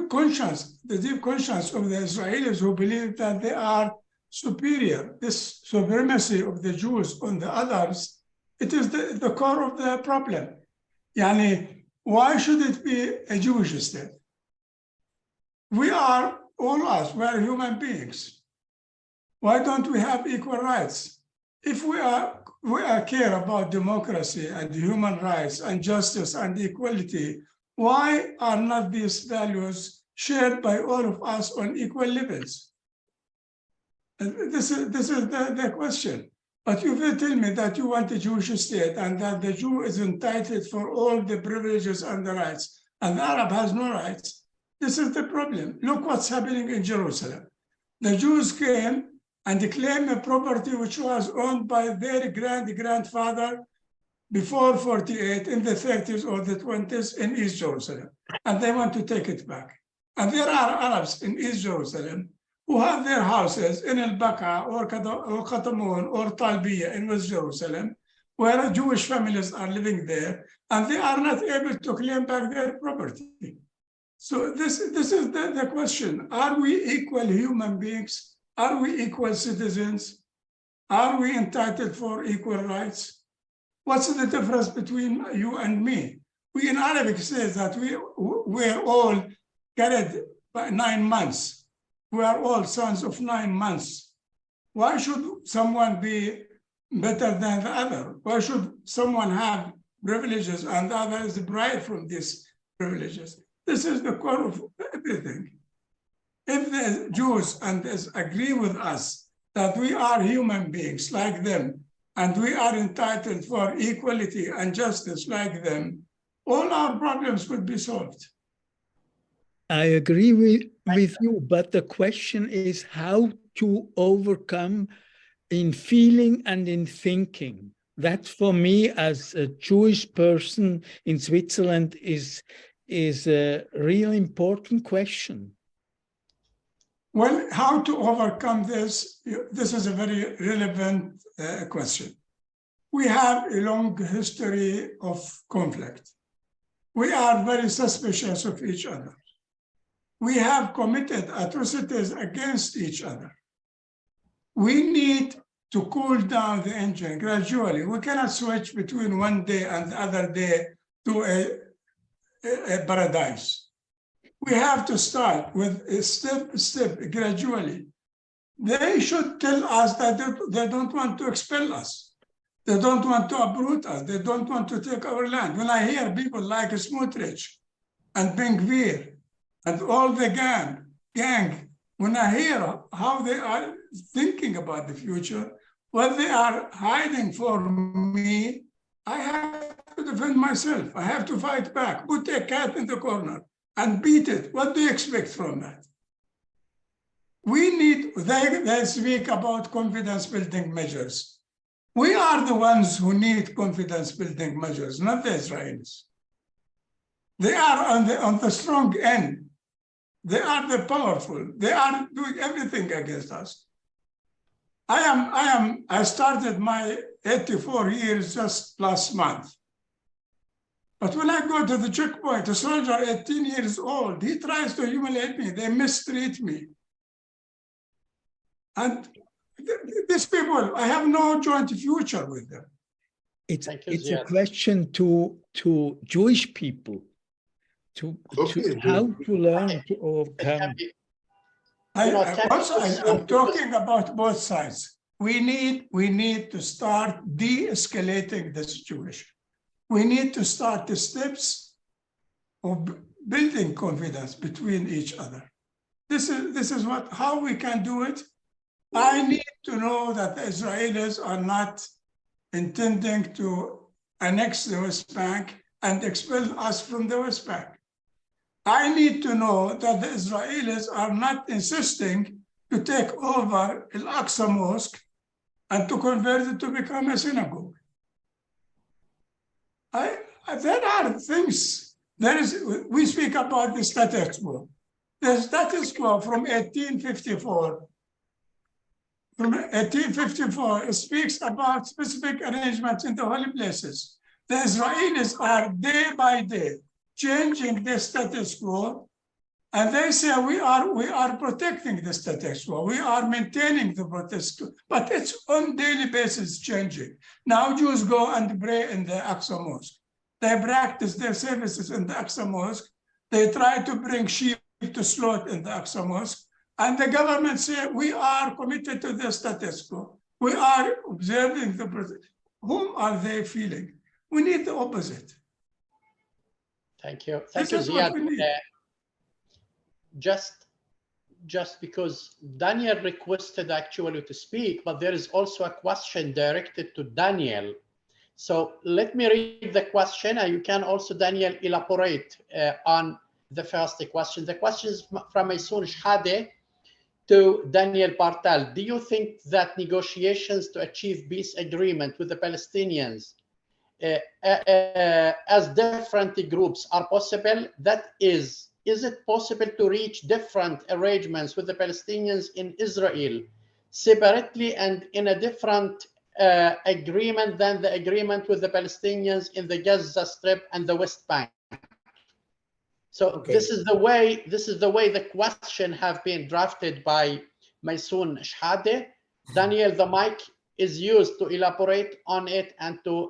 conscience, the deep conscience of the Israelis who believe that they are superior. This supremacy of the Jews on the others, it is the core of the problem. Yani, why should it be a Jewish state? We are, all us, we are human beings. Why don't we have equal rights? If we care about democracy and human rights and justice and equality, why are not these values shared by all of us on equal levels? And this is the question. But you will tell me that you want a Jewish state and that the Jew is entitled for all the privileges and the rights, and the Arab has no rights. This is the problem. Look what's happening in Jerusalem. The Jews came and claimed a property which was owned by their grandfather before 48, in the 30s or the 20s in East Jerusalem. And they want to take it back. And there are Arabs in East Jerusalem who have their houses in Al-Baqa or Qatamun or Talbiya in West Jerusalem, where Jewish families are living there, and they are not able to claim back their property. So this is the question. Are we equal human beings? Are we equal citizens? Are we entitled for equal rights? What's the difference between you and me? We in Arabic say that we're all carried by 9 months. We are all sons of 9 months. Why should someone be better than the other? Why should someone have privileges and others deprived from these privileges? This is the core of everything. If the Jews and this agree with us that we are human beings like them, and we are entitled for equality and justice like them, all our problems would be solved. I agree with you, but the question is how to overcome in feeling and in thinking. That for me as a Jewish person in Switzerland is a real important question. Well, how to overcome this? This is a very relevant question. We have a long history of conflict. We are very suspicious of each other. We have committed atrocities against each other. We need to cool down the engine gradually. We cannot switch between one day and the other day to a paradise. We have to start with a step, gradually. They should tell us that they don't want to expel us. They don't want to uproot us. They don't want to take our land. When I hear people like Smotrich and Ben-Gvir and all the gang, when I hear how they are thinking about the future, what they are hiding from me, I have to defend myself. I have to fight back, put a cat in the corner and beat it. What do you expect from that? We need, they speak about confidence building measures. We are the ones who need confidence building measures, not the Israelis. They are on the strong end. They are the powerful. They are doing everything against us. I started my 84 years just last month. But when I go to the checkpoint, a soldier 18 years old, he tries to humiliate me. They mistreat me. And these people, I have no joint future with them. It's a question to Jewish people, to how to learn to overcome. I'm talking about both sides. We need to start de-escalating the situation. We need to start the steps of building confidence between each other. This is how we can do it. I need to know that the Israelis are not intending to annex the West Bank and expel us from the West Bank. I need to know that the Israelis are not insisting to take over Al-Aqsa Mosque and to convert it to become a synagogue. There are things. We speak about the status quo. The status quo from 1854. From 1854, it speaks about specific arrangements in the holy places. The Israelis are day by day changing the status quo, and they say we are protecting the status quo. We are maintaining the status quo, but it's on daily basis changing. Now Jews go and pray in the Aqsa Mosque. They practice their services in the Aqsa Mosque. They try to bring sheep to slaughter in the Aqsa Mosque. And the government say, we are committed to the status quo. We are observing the process. Whom are they feeling? We need the opposite. Thank you. Thank you, Ziad. Just because Daniel requested actually to speak, but there is also a question directed to Daniel. So let me read the question, and you can also, Daniel, elaborate on the first question. The question is from Maysoon Shhade to Daniel Bartal. Do you think that negotiations to achieve peace agreement with the Palestinians as different groups are possible? That is it possible to reach different arrangements with the Palestinians in Israel separately and in a different agreement than the agreement with the Palestinians in the Gaza Strip and the West Bank? So this is the way the question have been drafted by Maysoon Shhade. Daniel, the mic is used to elaborate on it and to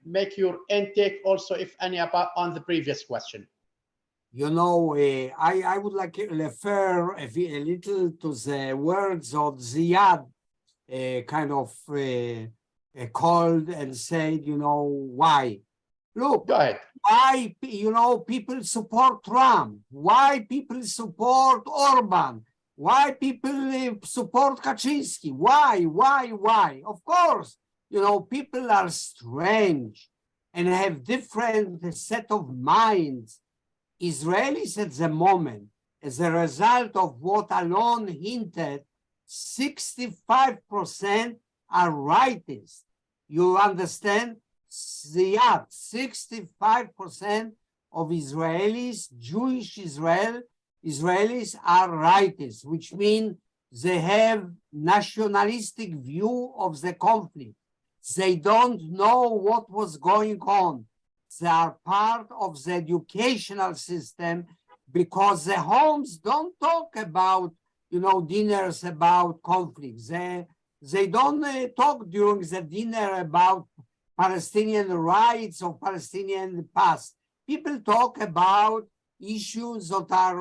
make your intake also, if any, on the previous question. You know, I would like to refer a little to the words of Ziad, kind of called and said, why? Look, Go ahead. why, people support Trump? Why people support Orban? Why people support Kaczynski? Why? Of course, people are strange and have different set of minds. Israelis at the moment, as a result of what Alon hinted, 65% are rightists. You understand? 65% of Israelis, Jewish Israelis are rightists, which means they have nationalistic view of the conflict. They don't know what was going on. They are part of the educational system because the homes don't talk about, dinners about conflicts. They don't talk during the dinner about Palestinian rights or Palestinian past. People talk about issues that are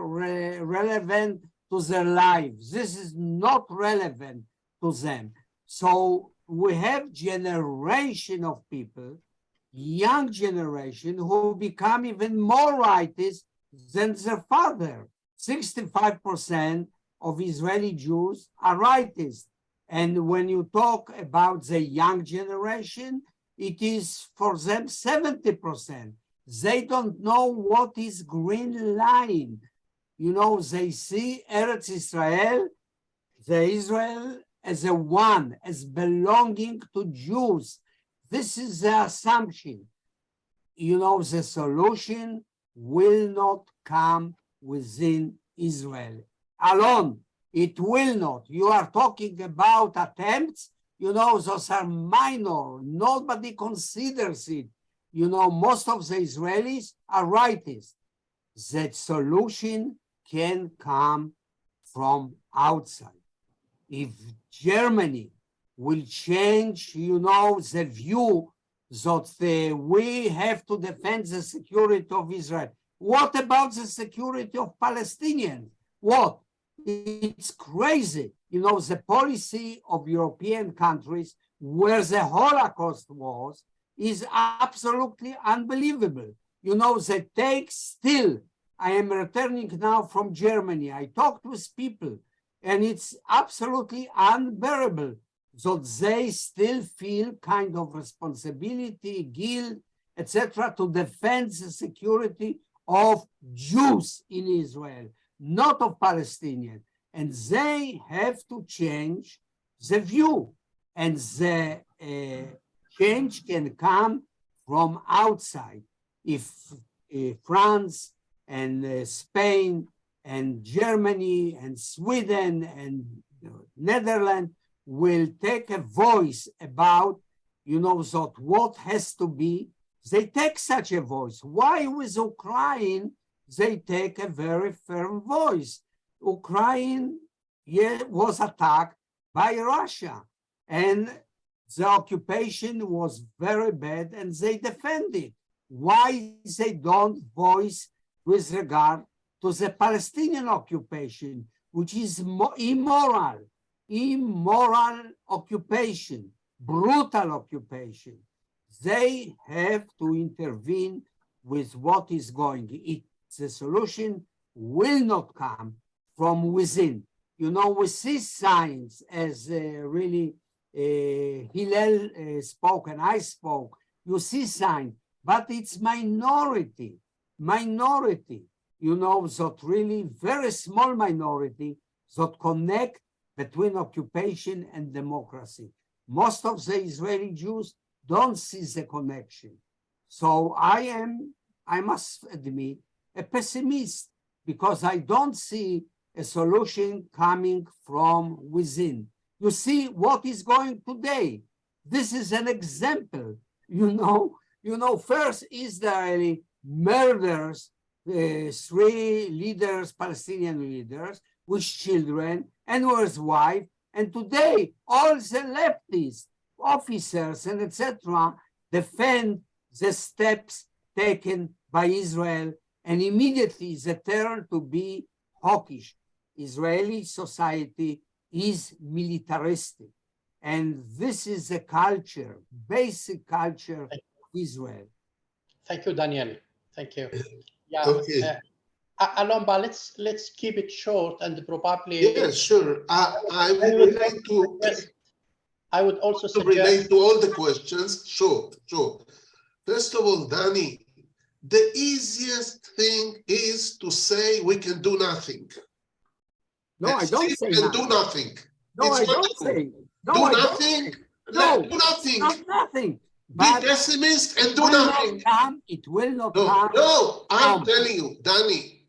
relevant to their lives. This is not relevant to them. So we have generation of people, young generation, who become even more rightist than their father. 65% of Israeli Jews are rightist. And when you talk about the young generation, it is for them 70%. They don't know what is green line. They see Eretz Israel, the Israel as a one, as belonging to Jews. This is the assumption. The solution will not come within Israel alone. It will not. You are talking about attempts, those are minor. Nobody considers it. Most of the Israelis are rightists. That solution can come from outside. If Germany will change, the view that we have to defend the security of Israel. What about the security of Palestinians? What? It's crazy. The policy of European countries where the Holocaust was is absolutely unbelievable. They take still. I am returning now from Germany. I talked with people and it's absolutely unbearable. So they still feel kind of responsibility, guilt, etc., to defend the security of Jews in Israel, not of Palestinians. And they have to change the view. And the change can come from outside. If France and Spain and Germany and Sweden and Netherlands will take a voice about, that what has to be, they take such a voice. Why with Ukraine, they take a very firm voice? Ukraine was attacked by Russia and the occupation was very bad and they defended. Why they don't voice with regard to the Palestinian occupation, which is immoral occupation, brutal occupation? They have to intervene with what is going. The solution will not come from within. We see signs, as really Hillel spoke and I spoke, you see signs, but it's minority, that really very small minority that connect between occupation and democracy. Most of the Israeli Jews don't see the connection. So I must admit, a pessimist, because I don't see a solution coming from within. You see what is going today. This is an example. First Israeli murders 3 leaders, Palestinian leaders, with children and with wife. And today, all the leftist officers and etc. defend the steps taken by Israel, and immediately they turn to be hawkish. Israeli society is militaristic. And this is the culture, basic culture of Israel. Thank you, Daniel. Thank you. Yeah. Okay. Alomba, let's keep it short and probably. Yeah, sure. I will relate to. I would also to suggest relate to all the questions. Sure. First of all, Danny, the easiest thing is to say we can do nothing. No, I don't say and that. do nothing. No, It's I don't simple. say. No, Do I don't nothing. say. No, Do nothing. not nothing. Be pessimist and do nothing. It will not No, come. no, I'm telling you, Danny,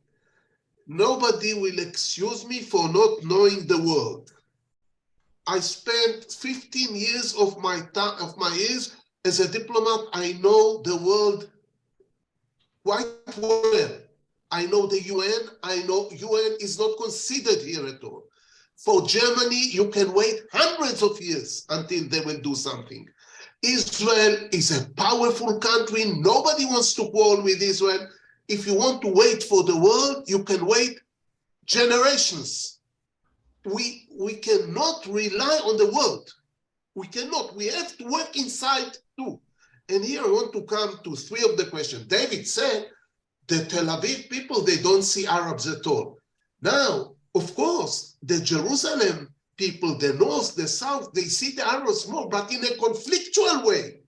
nobody will excuse me for not knowing the world. I spent 15 years of my years as a diplomat. I know the world quite well. I know the UN. I know UN is not considered here at all. For Germany, you can wait hundreds of years until they will do something. Israel is a powerful country. Nobody wants to quarrel with Israel. If you want to wait for the world, you can wait generations. We cannot rely on the world. We cannot. We have to work inside too. And here I want to come to three of the questions. David said the Tel Aviv people, they don't see Arabs at all. Now, of course, the Jerusalem people, the north, the south, they see the Arabs more, but in a conflictual way.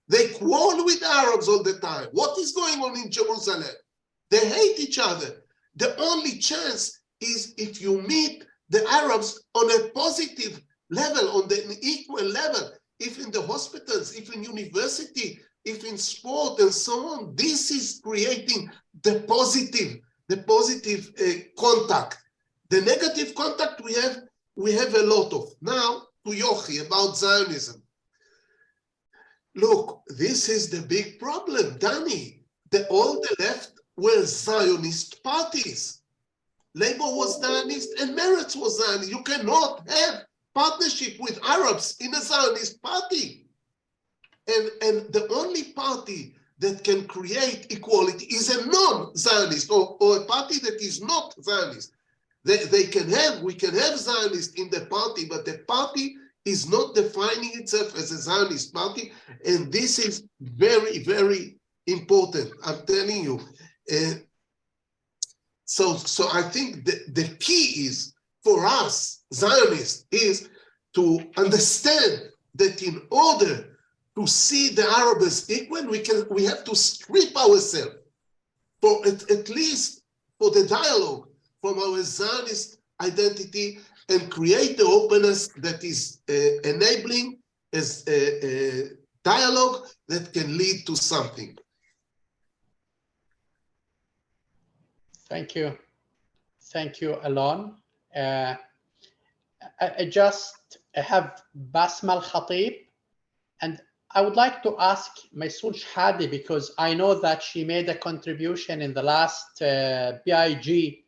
They quarrel with Arabs all the time. What is going on in Jerusalem? They hate each other. The only chance is if you meet the Arabs on a positive level, on an equal level, if in the hospitals, if in university, if in sport and so on. This is creating the positive contact. The negative contact we have a lot of. Now to Yochi about Zionism. Look, this is the big problem, Danny. All the left were Zionist parties. Labour was Zionist and Meretz was Zionist. You cannot have partnership with Arabs in a Zionist party. And the only party that can create equality is a non-Zionist or a party that is not Zionist. We can have Zionists in the party, but the party is not defining itself as a Zionist party. And this is very, very important. I'm telling you. So I think the key is for us, Zionists, is to understand that in order to see the Arab as equal, we have to strip ourselves for at least for the dialogue from our Zionist identity and create the openness that is enabling as a dialogue that can lead to something. Thank you. Thank you, Alon. I just have Basma Al-Khatib, and I would like to ask Maysoon Shhadi, because I know that she made a contribution in the last BIG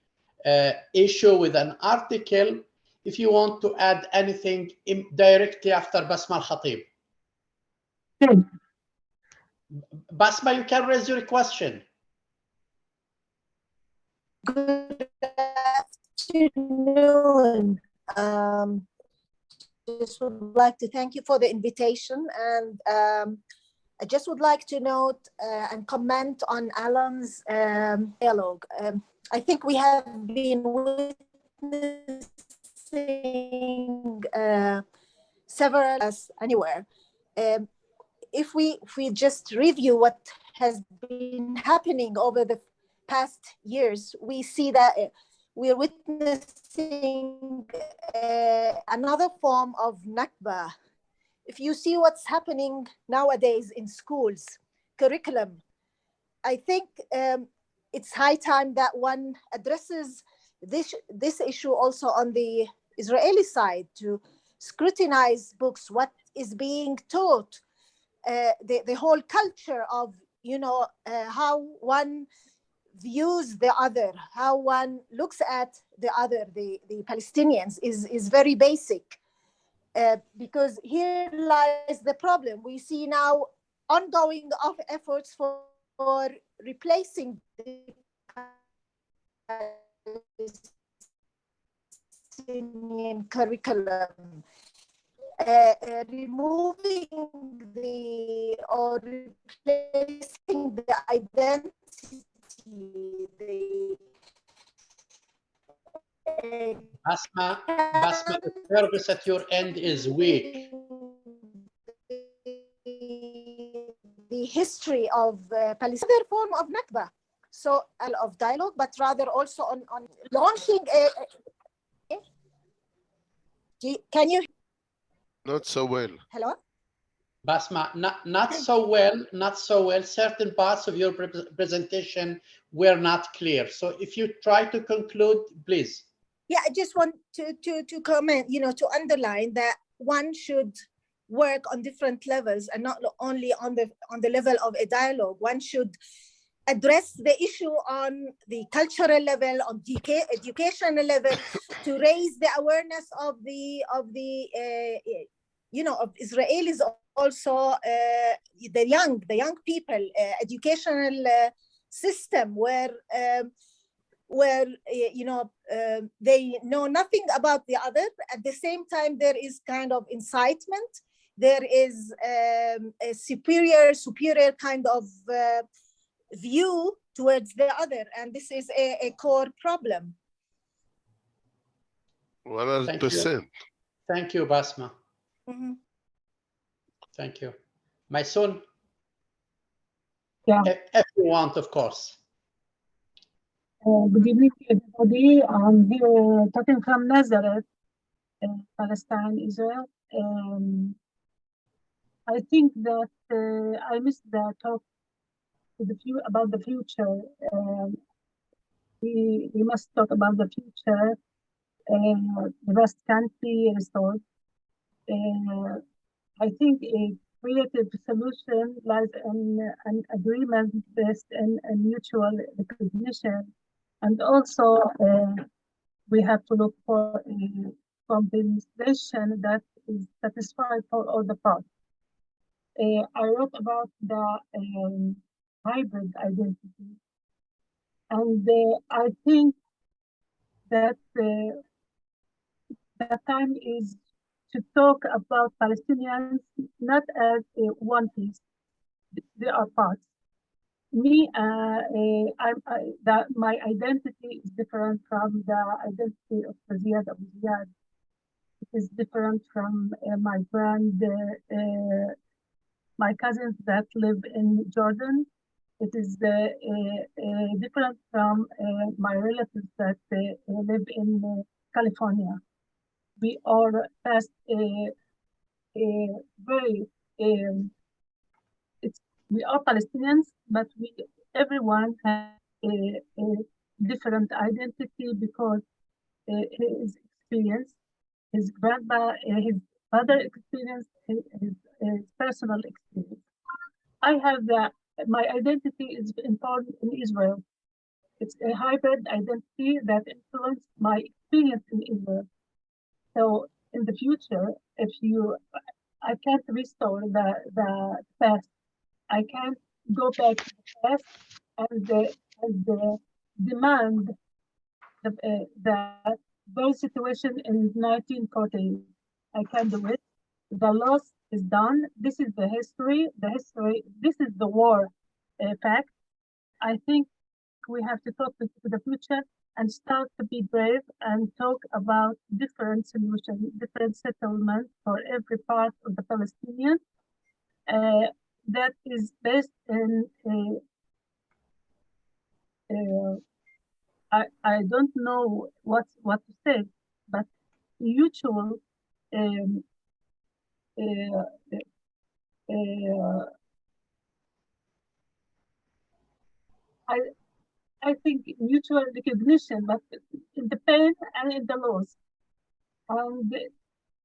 issue with an article. If you want to add anything directly after Basma Al-Khatib. Basma, you can raise your question. Good afternoon. Just would like to thank you for the invitation, and I just would like to note and comment on Alan's dialogue. I think we have been witnessing several anywhere. If we just review what has been happening over the past years, we see that we're witnessing another form of Nakba. If you see what's happening nowadays in schools, curriculum, I think it's high time that one addresses this issue also on the Israeli side, to scrutinize books, what is being taught, the whole culture of, how one views the other, how one looks at the other, the Palestinians, is very basic. Because here lies the problem. We see now ongoing efforts for replacing the Palestinian curriculum. removing or replacing the identity, Basma, the service at your end is weak. the history of Palestine, other form of Nakba. So of dialogue, but rather also on launching a. Can you? Not so well. Hello? Basma, not so well. Certain parts of your presentation were not clear. So if you try to conclude, please. Yeah, I just want to comment, to underline that one should work on different levels and not only on the level of a dialogue. One should address the issue on the cultural level, on educational level, to raise the awareness of the of Israelis, also the young people, educational system where they know nothing about the other. At the same time, there is kind of incitement. There is a superior kind of view towards the other, and this is a core problem. 100%. Thank you, Basma. Mm-hmm. Thank you. My son, Yeah. If you want, of course. Good evening, everybody. I'm here talking from Nazareth, Palestine, Israel. I think that I missed the talk about the future. We must talk about the future. The West can't be restored. I think a creative solution lies in an agreement based on a mutual recognition. And also, we have to look for a compensation that is satisfied for all the parts. I wrote about the hybrid identity. And I think that the time is to talk about Palestinians not as one piece. They are parts. Me, my identity is different from the identity of Ziad Abu Ziad. It is different from my cousins that live in Jordan. It is different from my relatives that live in California. We are past we are Palestinians, but everyone has a different identity because his experience, his grandpa, his father experience, his personal experience. I have my identity is important in Israel. It's a hybrid identity that influenced my experience in Israel. So in the future, I can't restore the past. I can't go back to the past and demand the very situation in 1940. I can't do it. The loss is done. This is the history. This is the war fact. I think we have to talk to the future and start to be brave and talk about different solutions, different settlements for every part of the Palestinians. That is based in I don't know what to say, but mutual I think mutual recognition, but in the pain and in the loss. And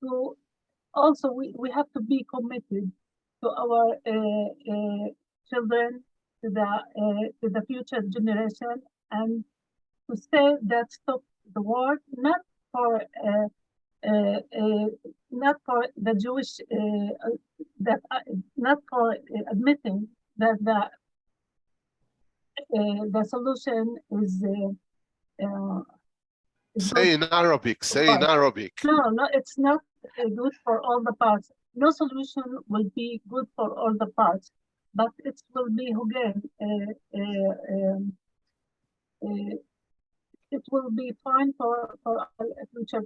so also we have to be committed to our children, to the future generation, and to say that stop the war, not for the Jewish, not for admitting that the solution is. Say in Arabic. Say in Arabic. No, it's not good for all the parts. No solution will be good for all the parts, but it will be again. It will be fine for our future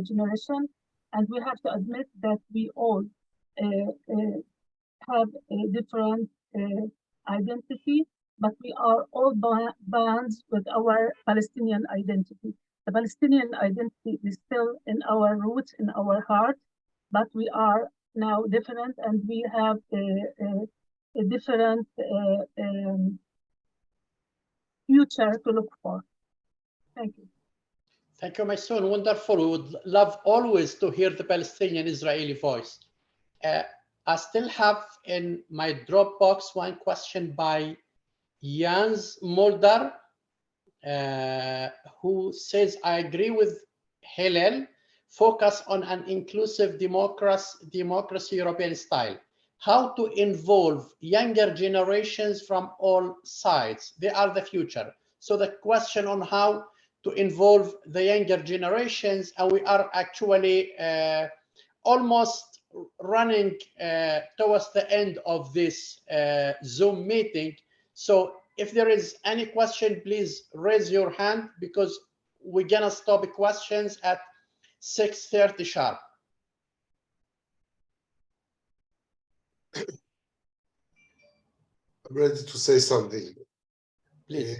generation, and we have to admit that we all have a different identity, but we are all bonds with our Palestinian identity. The Palestinian identity is still in our roots, in our heart, but we are now different, and we have a different future to look for. Thank you. Thank you, my son. Wonderful. We would love always to hear the Palestinian-Israeli voice. I still have in my Dropbox one question by Jans Mulder, who says, I agree with Hillel, focus on an inclusive democracy European style. How to involve younger generations from all sides. They are the future. So the question on how to involve the younger generations, and we are actually almost running towards the end of this Zoom meeting. So if there is any question, please raise your hand, because we're gonna stop questions at 6:30 sharp. I'm ready to say something. Please.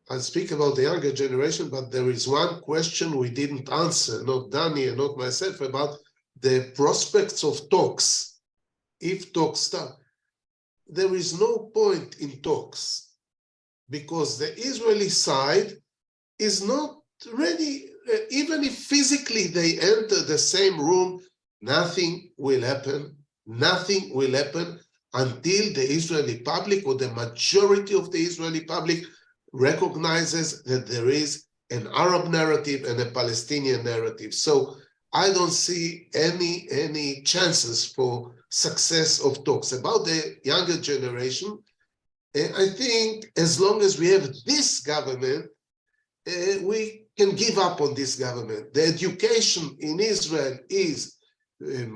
I'll speak about the younger generation, but there is one question we didn't answer, not Danny and not myself, about the prospects of talks. If talks start, there is no point in talks, because the Israeli side is not ready. Even if physically they enter the same room, nothing will happen. Nothing will happen until the Israeli public, or the majority of the Israeli public, recognizes that there is an Arab narrative and a Palestinian narrative. So I don't see any chances for success of talks. About the younger generation, I think as long as we have this government, we can give up on this government. The education in Israel is,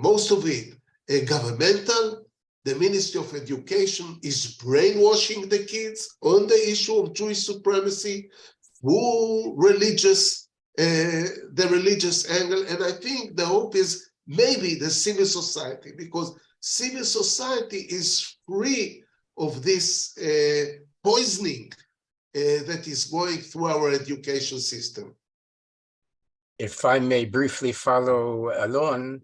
most of it, governmental. The Ministry of Education is brainwashing the kids on the issue of Jewish supremacy through the religious angle. And I think the hope is maybe the civil society, because civil society is free of this poisoning that is going through our education system. If I may briefly follow Alon,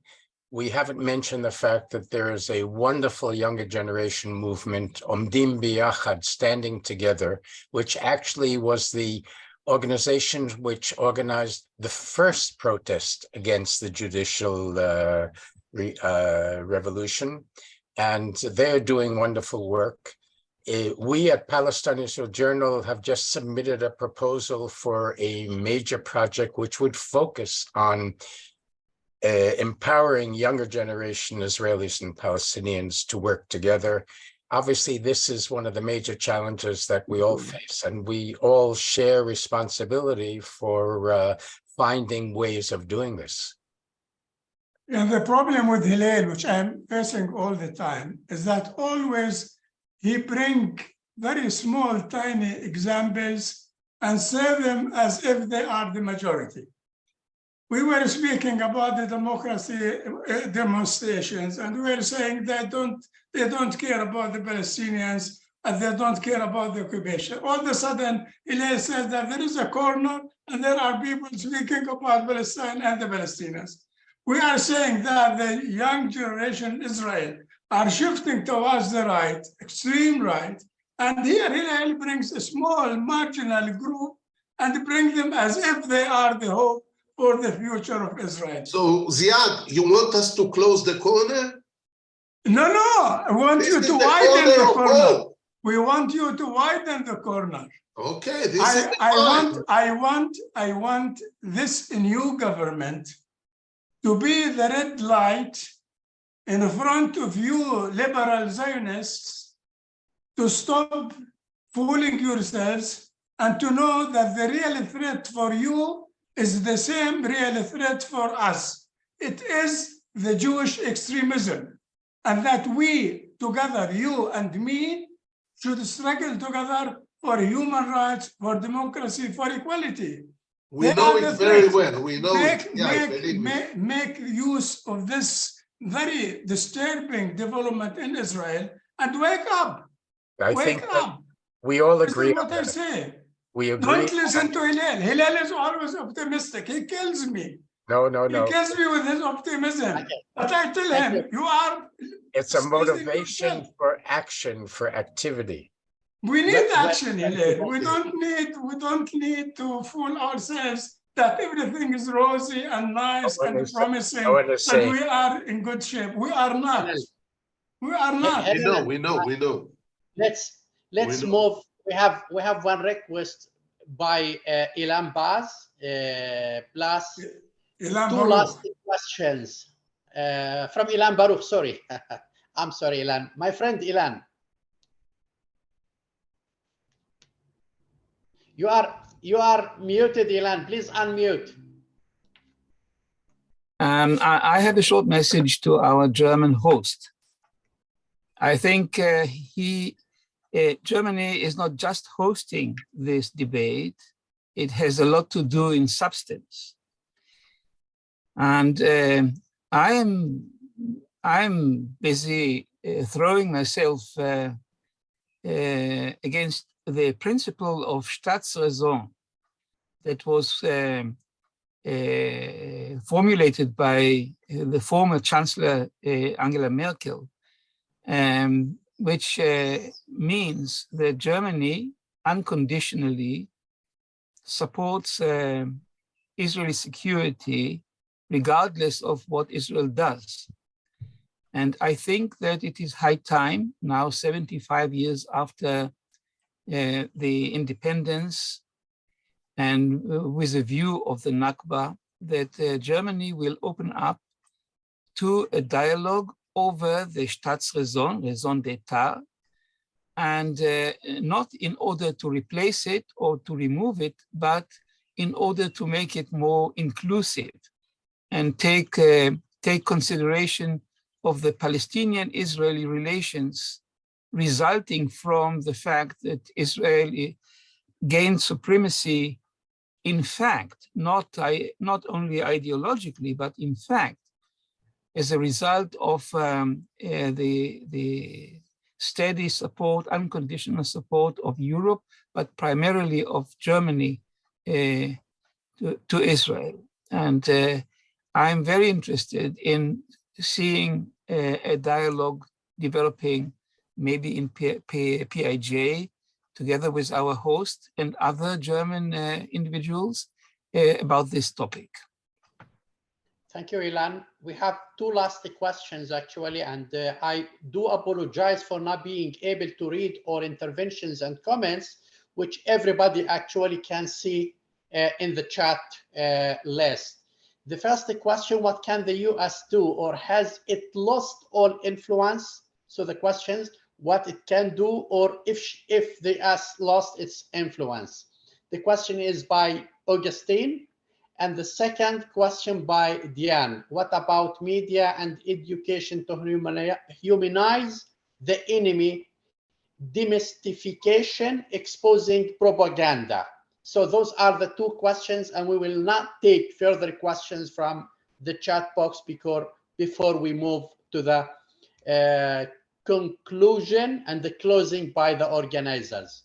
we haven't mentioned the fact that there is a wonderful younger generation movement, Omdim Biyachad, Standing Together, which actually was the organization which organized the first protest against the judicial revolution. And they're doing wonderful work. We at Palestine-Israel Journal have just submitted a proposal for a major project which would focus on empowering younger generation Israelis and Palestinians to work together. Obviously, this is one of the major challenges that we all face, and we all share responsibility for finding ways of doing this. Yeah, the problem with Hillel, which I'm facing all the time, is that always he brings very small, tiny examples and say them as if they are the majority. We were speaking about the democracy demonstrations, and we were saying they don't care about the Palestinians, and they don't care about the occupation. All of a sudden, Hillel says that there is a corner, and there are people speaking about Palestine and the Palestinians. We are saying that the young generation in Israel are shifting towards the right, extreme right, and here Hillel brings a small marginal group and bring them as if they are the hope for the future of Israel. So Ziad, you want us to close the corner? No, I want you to widen the corner. We want you to widen the corner. Okay, this is fine. I want this new government to be the red light in front of you liberal Zionists, to stop fooling yourselves and to know that the real threat for you is the same real threat for us. it is the Jewish extremism, and that we together, you and me, should struggle together for human rights, for democracy, for equality. We They know are it the very threat. well. We know it. Yeah, believe me. Make use of this very disturbing development in Israel and wake up. I Wake think that up. we all This agree is on what I that. say. We agree. Don't listen to Hillel. Hillel is always optimistic. He kills me. No, no, He no. kills me with his optimism. But I tell him, you are. It's a excusing motivation yourself. for action, for activity. We need Well, action, Hillel. We don't need to fool ourselves that everything is rosy and nice No one and is- promising, no one is that saying- we are in good shape. We are not. Hillel. We are not. We know. Let's We know. move. We have one request by Ilan Baz plus Ilan two Baruch. last questions from Ilan Baruch. Sorry, I'm sorry, Ilan. My friend Ilan, you are muted, Ilan. Please unmute. I have a short message to our German host. I think Germany is not just hosting this debate, it has a lot to do in substance. And I'm busy throwing myself against the principle of Staatsräson that was formulated by the former Chancellor Angela Merkel, which means that Germany unconditionally supports Israeli security regardless of what Israel does. And I think that it is high time, now 75 years after the independence, and with a view of the Nakba, that Germany will open up to a dialogue over the Staatsräson, raison d'etat, and not in order to replace it or to remove it, but in order to make it more inclusive and take consideration of the Palestinian-Israeli relations resulting from the fact that Israel gained supremacy, in fact, not only ideologically, but in fact, as a result of the steady support, unconditional support of Europe, but primarily of Germany to Israel. And I'm very interested in seeing a dialogue developing maybe in PIJ, together with our host and other German individuals about this topic. Thank you, Ilan. We have two last questions, actually, and I do apologize for not being able to read all interventions and comments, which everybody actually can see in the chat list. The first question, what can the US do, or has it lost all influence? So the questions, what it can do, or if the US lost its influence. The question is by Augustine. And the second question by Diane, what about media and education to humanize the enemy, demystification, exposing propaganda? So those are the two questions, and we will not take further questions from the chat box before we move to the conclusion and the closing by the organizers.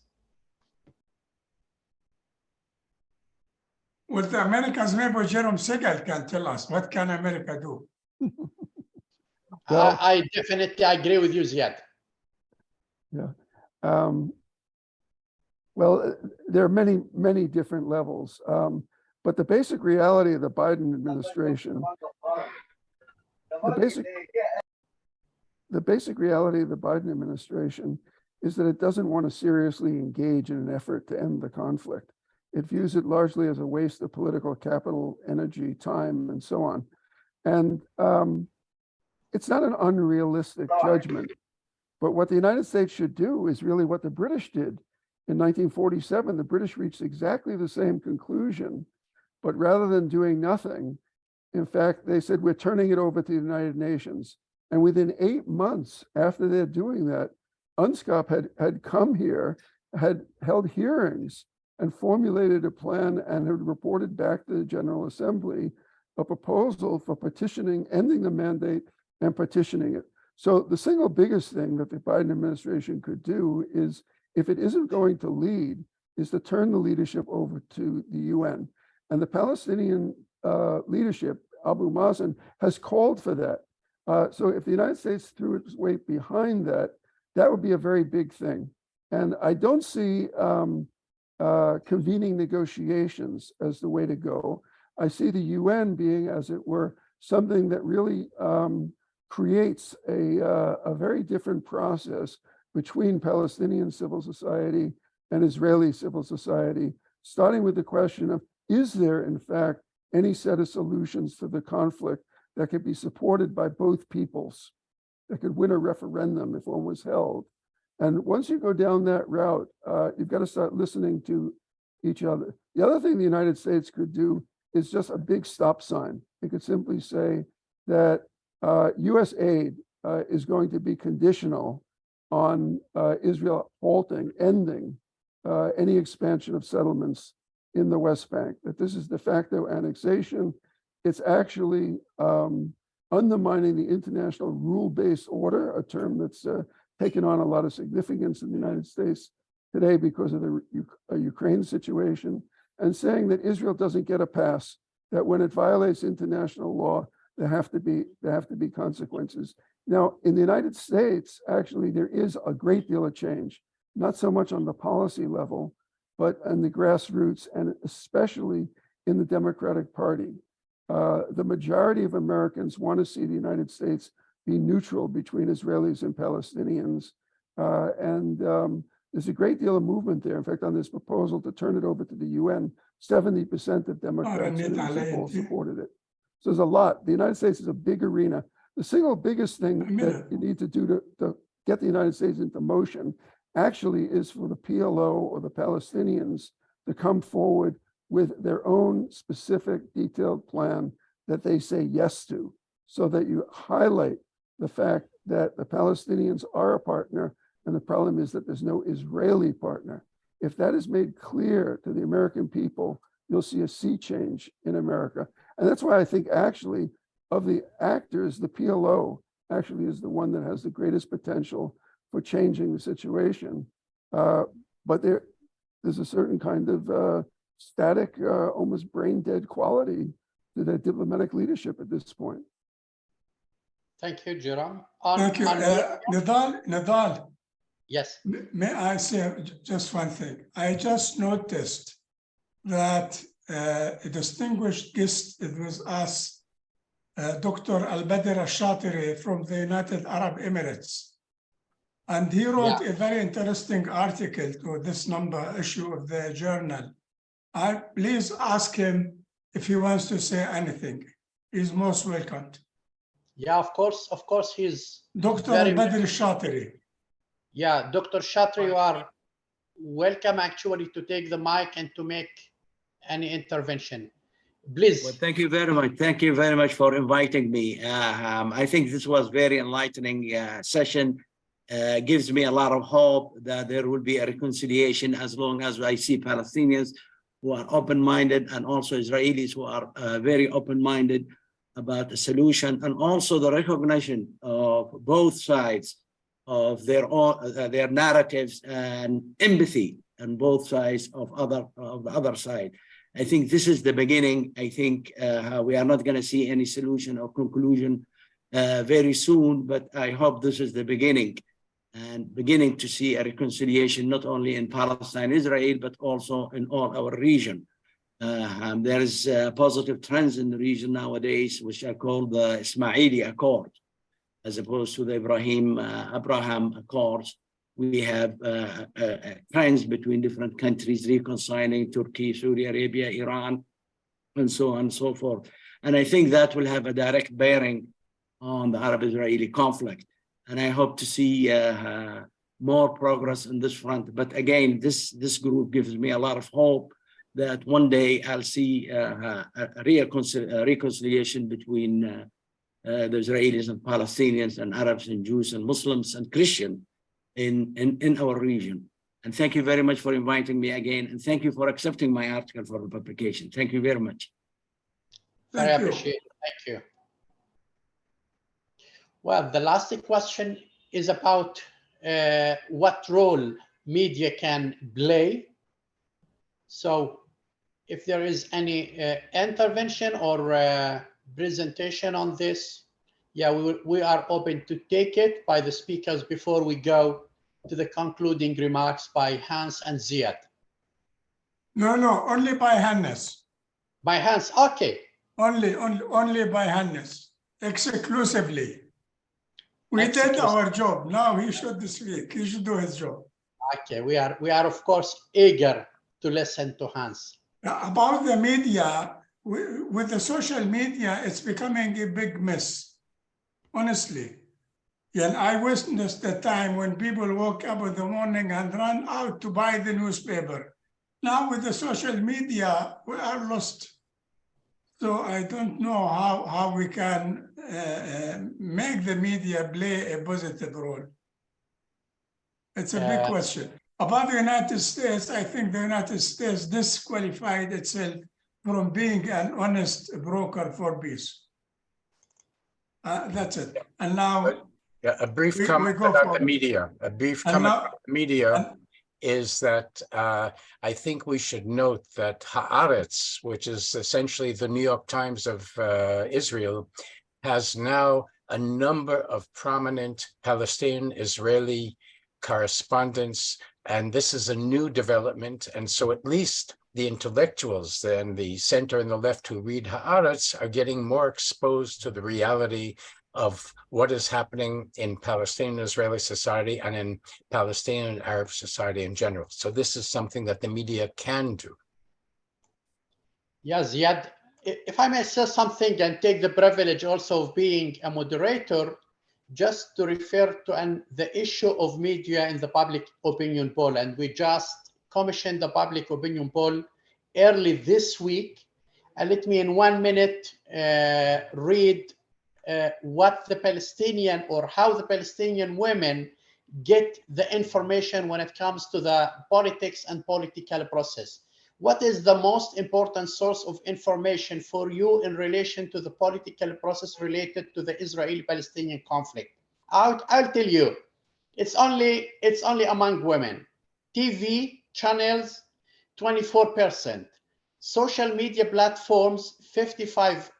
Well, the Americans, maybe Jerome Segal can tell us, what can America do? Well, I definitely agree with you, Ziad. Yeah. Well, there are many, many different levels. But the basic reality of the Biden administration, the basic reality of the Biden administration is that it doesn't want to seriously engage in an effort to end the conflict. It views it largely as a waste of political capital, energy, time, and so on. And it's not an unrealistic judgment, but what the United States should do is really what the British did in 1947. The British reached exactly the same conclusion, but rather than doing nothing, In fact, they said, we're turning it over to the United Nations. And within 8 months after they're doing that, UNSCOP had come here, had held hearings and formulated a plan and had reported back to the General Assembly a proposal for petitioning, ending the mandate and petitioning it. So the single biggest thing that the Biden administration could do is, if it isn't going to lead, is to turn the leadership over to the UN. And the Palestinian leadership, Abu Mazen, has called for that. So if the United States threw its weight behind that, that would be a very big thing. And I don't see convening negotiations as the way to go. I see the UN being, as it were, something that really creates a very different process between Palestinian civil society and Israeli civil society, starting with the question of, is there in fact any set of solutions to the conflict that could be supported by both peoples, that could win a referendum if one was held? And once you go down that route, you've got to start listening to each other. The other thing the United States could do is just a big stop sign. It could simply say that US aid is going to be conditional on Israel ending any expansion of settlements in the West Bank, that this is de facto annexation. It's actually undermining the international rule-based order, a term that's taken on a lot of significance in the United States today because of the Ukraine situation, and saying that Israel doesn't get a pass, that when it violates international law, there have to be consequences. Now, in the United States, actually, there is a great deal of change, not so much on the policy level, but on the grassroots, and especially in the Democratic Party. The majority of Americans want to see the United States be neutral between Israelis and Palestinians. There's a great deal of movement there. In fact, on this proposal to turn it over to the UN, 70% of Democrats supported it. So there's a lot. The United States is a big arena. The single biggest thing that you need to do to get the United States into motion actually is for the PLO or the Palestinians to come forward with their own specific detailed plan that they say yes to, so that you highlight the fact that the Palestinians are a partner, and the problem is that there's no Israeli partner. If that is made clear to the American people, you'll see a sea change in America. And that's why I think actually of the actors, the PLO actually is the one that has the greatest potential for changing the situation. But there's a certain kind of static, almost brain dead quality to their diplomatic leadership at this point. Thank you, Jerome. Thank you. Nadal. Yes. May I say just one thing? I just noticed that a distinguished guest with us, Dr. Al-Badr Al-Shatiri from the United Arab Emirates. And he wrote a very interesting article to this issue of the journal. Please ask him if he wants to say anything. He's most welcomed. Yeah, of course, he's Dr. Al-Badr Al-Shatiri. Yeah, Dr. Shatri, you are welcome actually to take the mic and to make any intervention. Please. Well, thank you very much. Thank you very much for inviting me. I think this was very enlightening session. Gives me a lot of hope that there will be a reconciliation as long as I see Palestinians who are open-minded and also Israelis who are very open-minded about a solution, and also the recognition of both sides of their narratives and empathy on both sides of the other side. I think this is the beginning. I think we are not going to see any solution or conclusion very soon, but I hope this is the beginning, and beginning to see a reconciliation not only in Palestine, Israel, but also in all our region. There is positive trends in the region nowadays, which are called the Ismaili Accord, as opposed to the Abraham Accords. We have trends between different countries reconciling: Turkey, Saudi Arabia, Iran, and so on and so forth. And I think that will have a direct bearing on the Arab-Israeli conflict. And I hope to see more progress on this front. But again, this group gives me a lot of hope that one day I'll see a real reconciliation between the Israelis and Palestinians and Arabs and Jews and Muslims and Christians in our region. And thank you very much for inviting me again. And thank you for accepting my article for the publication. Thank you very much. I appreciate it. Thank you. Well, the last question is about what role media can play. So if there is any intervention or presentation on this, yeah, we are open to take it by the speakers before we go to the concluding remarks by Hans and Ziad. No, only by Hannes. By Hans, okay. Only by Hannes, exclusively. We did our job. Now he should speak. He should do his job. Okay, we are of course eager to listen to Hans. About the media, with the social media, it's becoming a big mess, honestly. And I witnessed the time when people woke up in the morning and ran out to buy the newspaper. Now with the social media, we are lost. So I don't know how we can make the media play a positive role. It's a big question. About the United States, I think the United States disqualified itself from being an honest broker for peace. That's it. And now, yeah, a brief comment about the media. A brief comment about the media is that I think we should note that Haaretz, which is essentially the New York Times of Israel, has now a number of prominent Palestinian-Israeli correspondents, and this is a new development. And so at least the intellectuals and the center and the left who read Haaretz are getting more exposed to the reality of what is happening in Palestinian-Israeli society and in Palestinian and Arab society in general. So this is something that the media can do. Yeah, Ziad, if I may say something and take the privilege also of being a moderator, just to refer to the issue of media in the public opinion poll. And we just commissioned the public opinion poll early this week. And let me in 1 minute read what the Palestinian or how the Palestinian women get the information when it comes to the politics and political process. What is the most important source of information for you in relation to the political process related to the Israeli-Palestinian conflict? I'll tell you, it's only among women. TV channels, 24%. Social media platforms, 55%.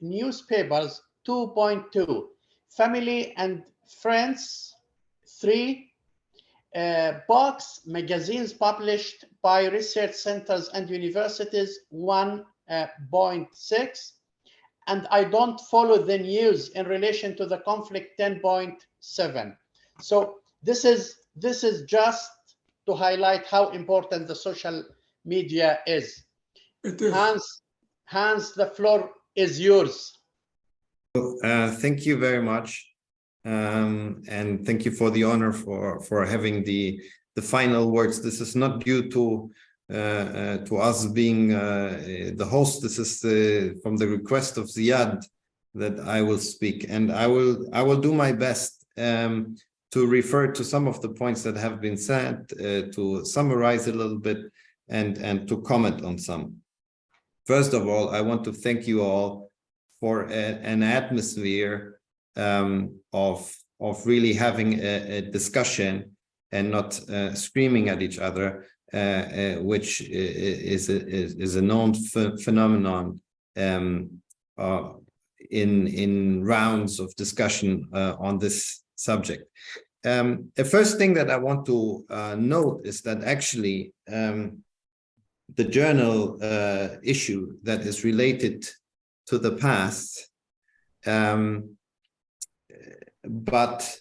Newspapers, 2.2. Family and friends, 3. Books, magazines published by research centers and universities, 1.6. And I don't follow the news in relation to the conflict, 10.7. So this is just to highlight how important the social media is. Hans, the floor is yours. Thank you very much. And thank you for the honor for having the final words. This is not due to us being the host. This is from the request of Ziad that I will speak, and I will do my best to refer to some of the points that have been said, to summarize a little bit, and to comment on some. First of all, I want to thank you all for an atmosphere of really having a discussion and not screaming at each other, which is a known phenomenon in rounds of discussion on this subject. The first thing that I want to note is that actually the journal issue that is related to the past, but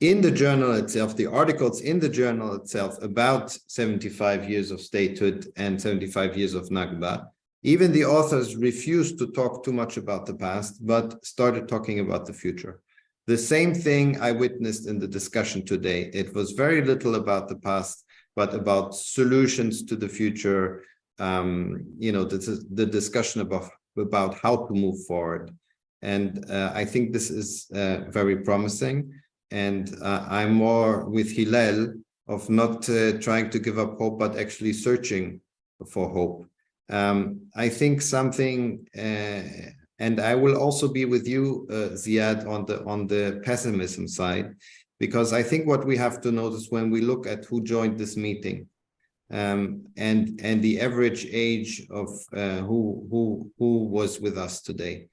in the journal itself, the articles in the journal itself about 75 years of statehood and 75 years of Nakba, even the authors refused to talk too much about the past, but started talking about the future. The same thing I witnessed in the discussion today. It was very little about the past, but about solutions to the future, this is the discussion about how to move forward. And I think this is very promising. And I'm more with Hillel of not trying to give up hope, but actually searching for hope. I think something, and I will also be with you, Ziad, on the pessimism side, because I think what we have to notice when we look at who joined this meeting, and the average age of who was with us today,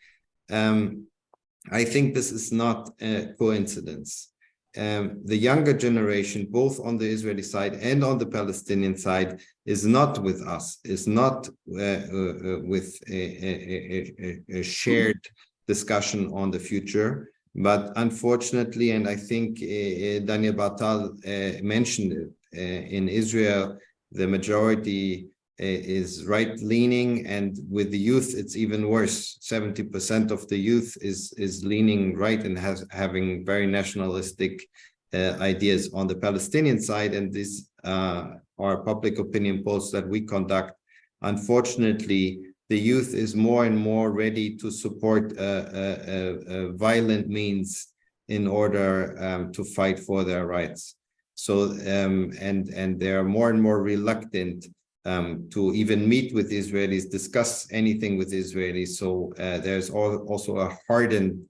I think this is not a coincidence. The younger generation, both on the Israeli side and on the Palestinian side, is not with us, is not with a shared discussion on the future. But unfortunately, and I think Daniel Bartal mentioned it, in Israel, the majority is right-leaning, and with the youth, it's even worse. 70% of the youth is leaning right and having very nationalistic ideas on the Palestinian side. And these are public opinion polls that we conduct. Unfortunately, the youth is more and more ready to support violent means in order to fight for their rights. So, and they are more and more reluctant to even meet with Israelis, discuss anything with Israelis. So there's also a hardened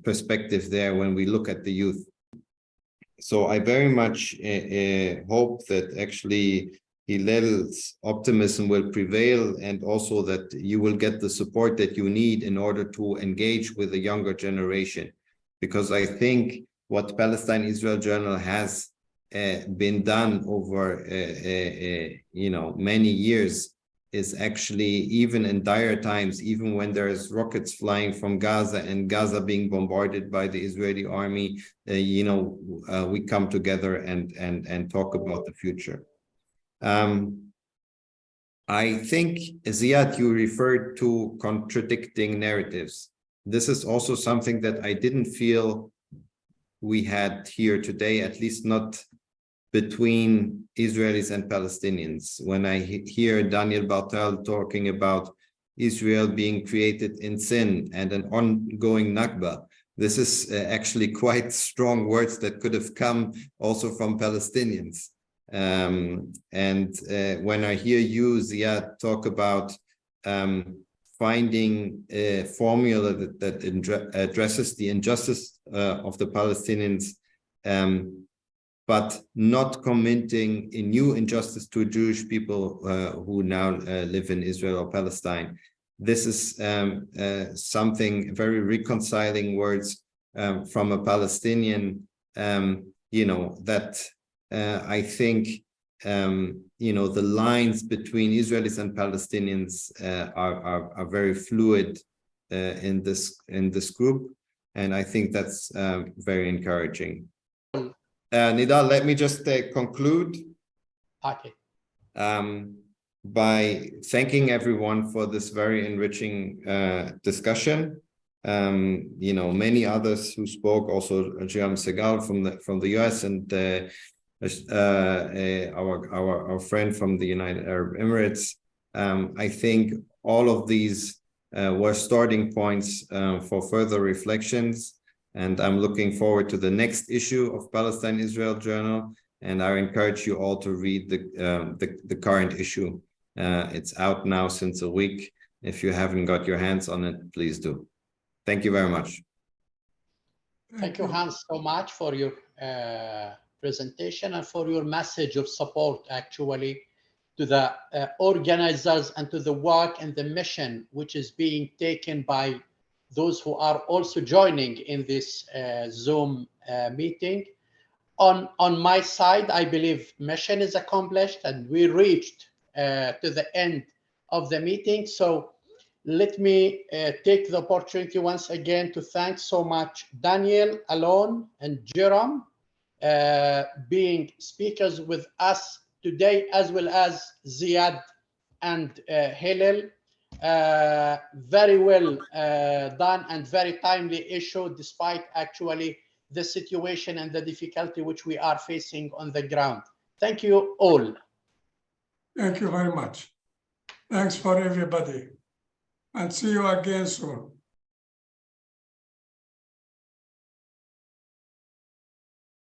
perspective there when we look at the youth. So I very much hope that actually Hillel's optimism will prevail, and also that you will get the support that you need in order to engage with the younger generation. Because I think what Palestine-Israel Journal has been done over many years is actually, even in dire times, even when there's rockets flying from Gaza and Gaza being bombarded by the Israeli army, we come together and talk about the future. I think, Ziad, you referred to contradicting narratives. This is also something that I didn't feel we had here today, at least not between Israelis and Palestinians. When I hear Daniel Bartal talking about Israel being created in sin and an ongoing Nakba, this is actually quite strong words that could have come also from Palestinians. When I hear you, Ziad, talk about finding a formula that addresses the injustice of the Palestinians, but not commenting a new injustice to Jewish people who now live in Israel or Palestine. This is something, very reconciling words from a Palestinian, that I think, the lines between Israelis and Palestinians are very fluid in this group. And I think that's very encouraging. Nidal, let me just conclude by thanking everyone for this very enriching discussion. Many others who spoke, also Jam Segal from the US, and our friend from the United Arab Emirates. I think all of these were starting points for further reflections. And I'm looking forward to the next issue of Palestine-Israel Journal. And I encourage you all to read the current issue. It's out now since a week. If you haven't got your hands on it, please do. Thank you very much. Thank you, Hans, so much for your presentation and for your message of support, actually, to the organizers and to the work and the mission which is being taken by those who are also joining in this Zoom meeting. On my side, I believe mission is accomplished and we reached to the end of the meeting. So let me take the opportunity once again to thank so much Daniel, Alon, and Jerome being speakers with us today, as well as Ziad and Hillel. Very well done and very timely issue, despite actually the situation and the difficulty which we are facing on the ground. Thank you all. Thank you very much. Thanks for everybody. And see you again soon.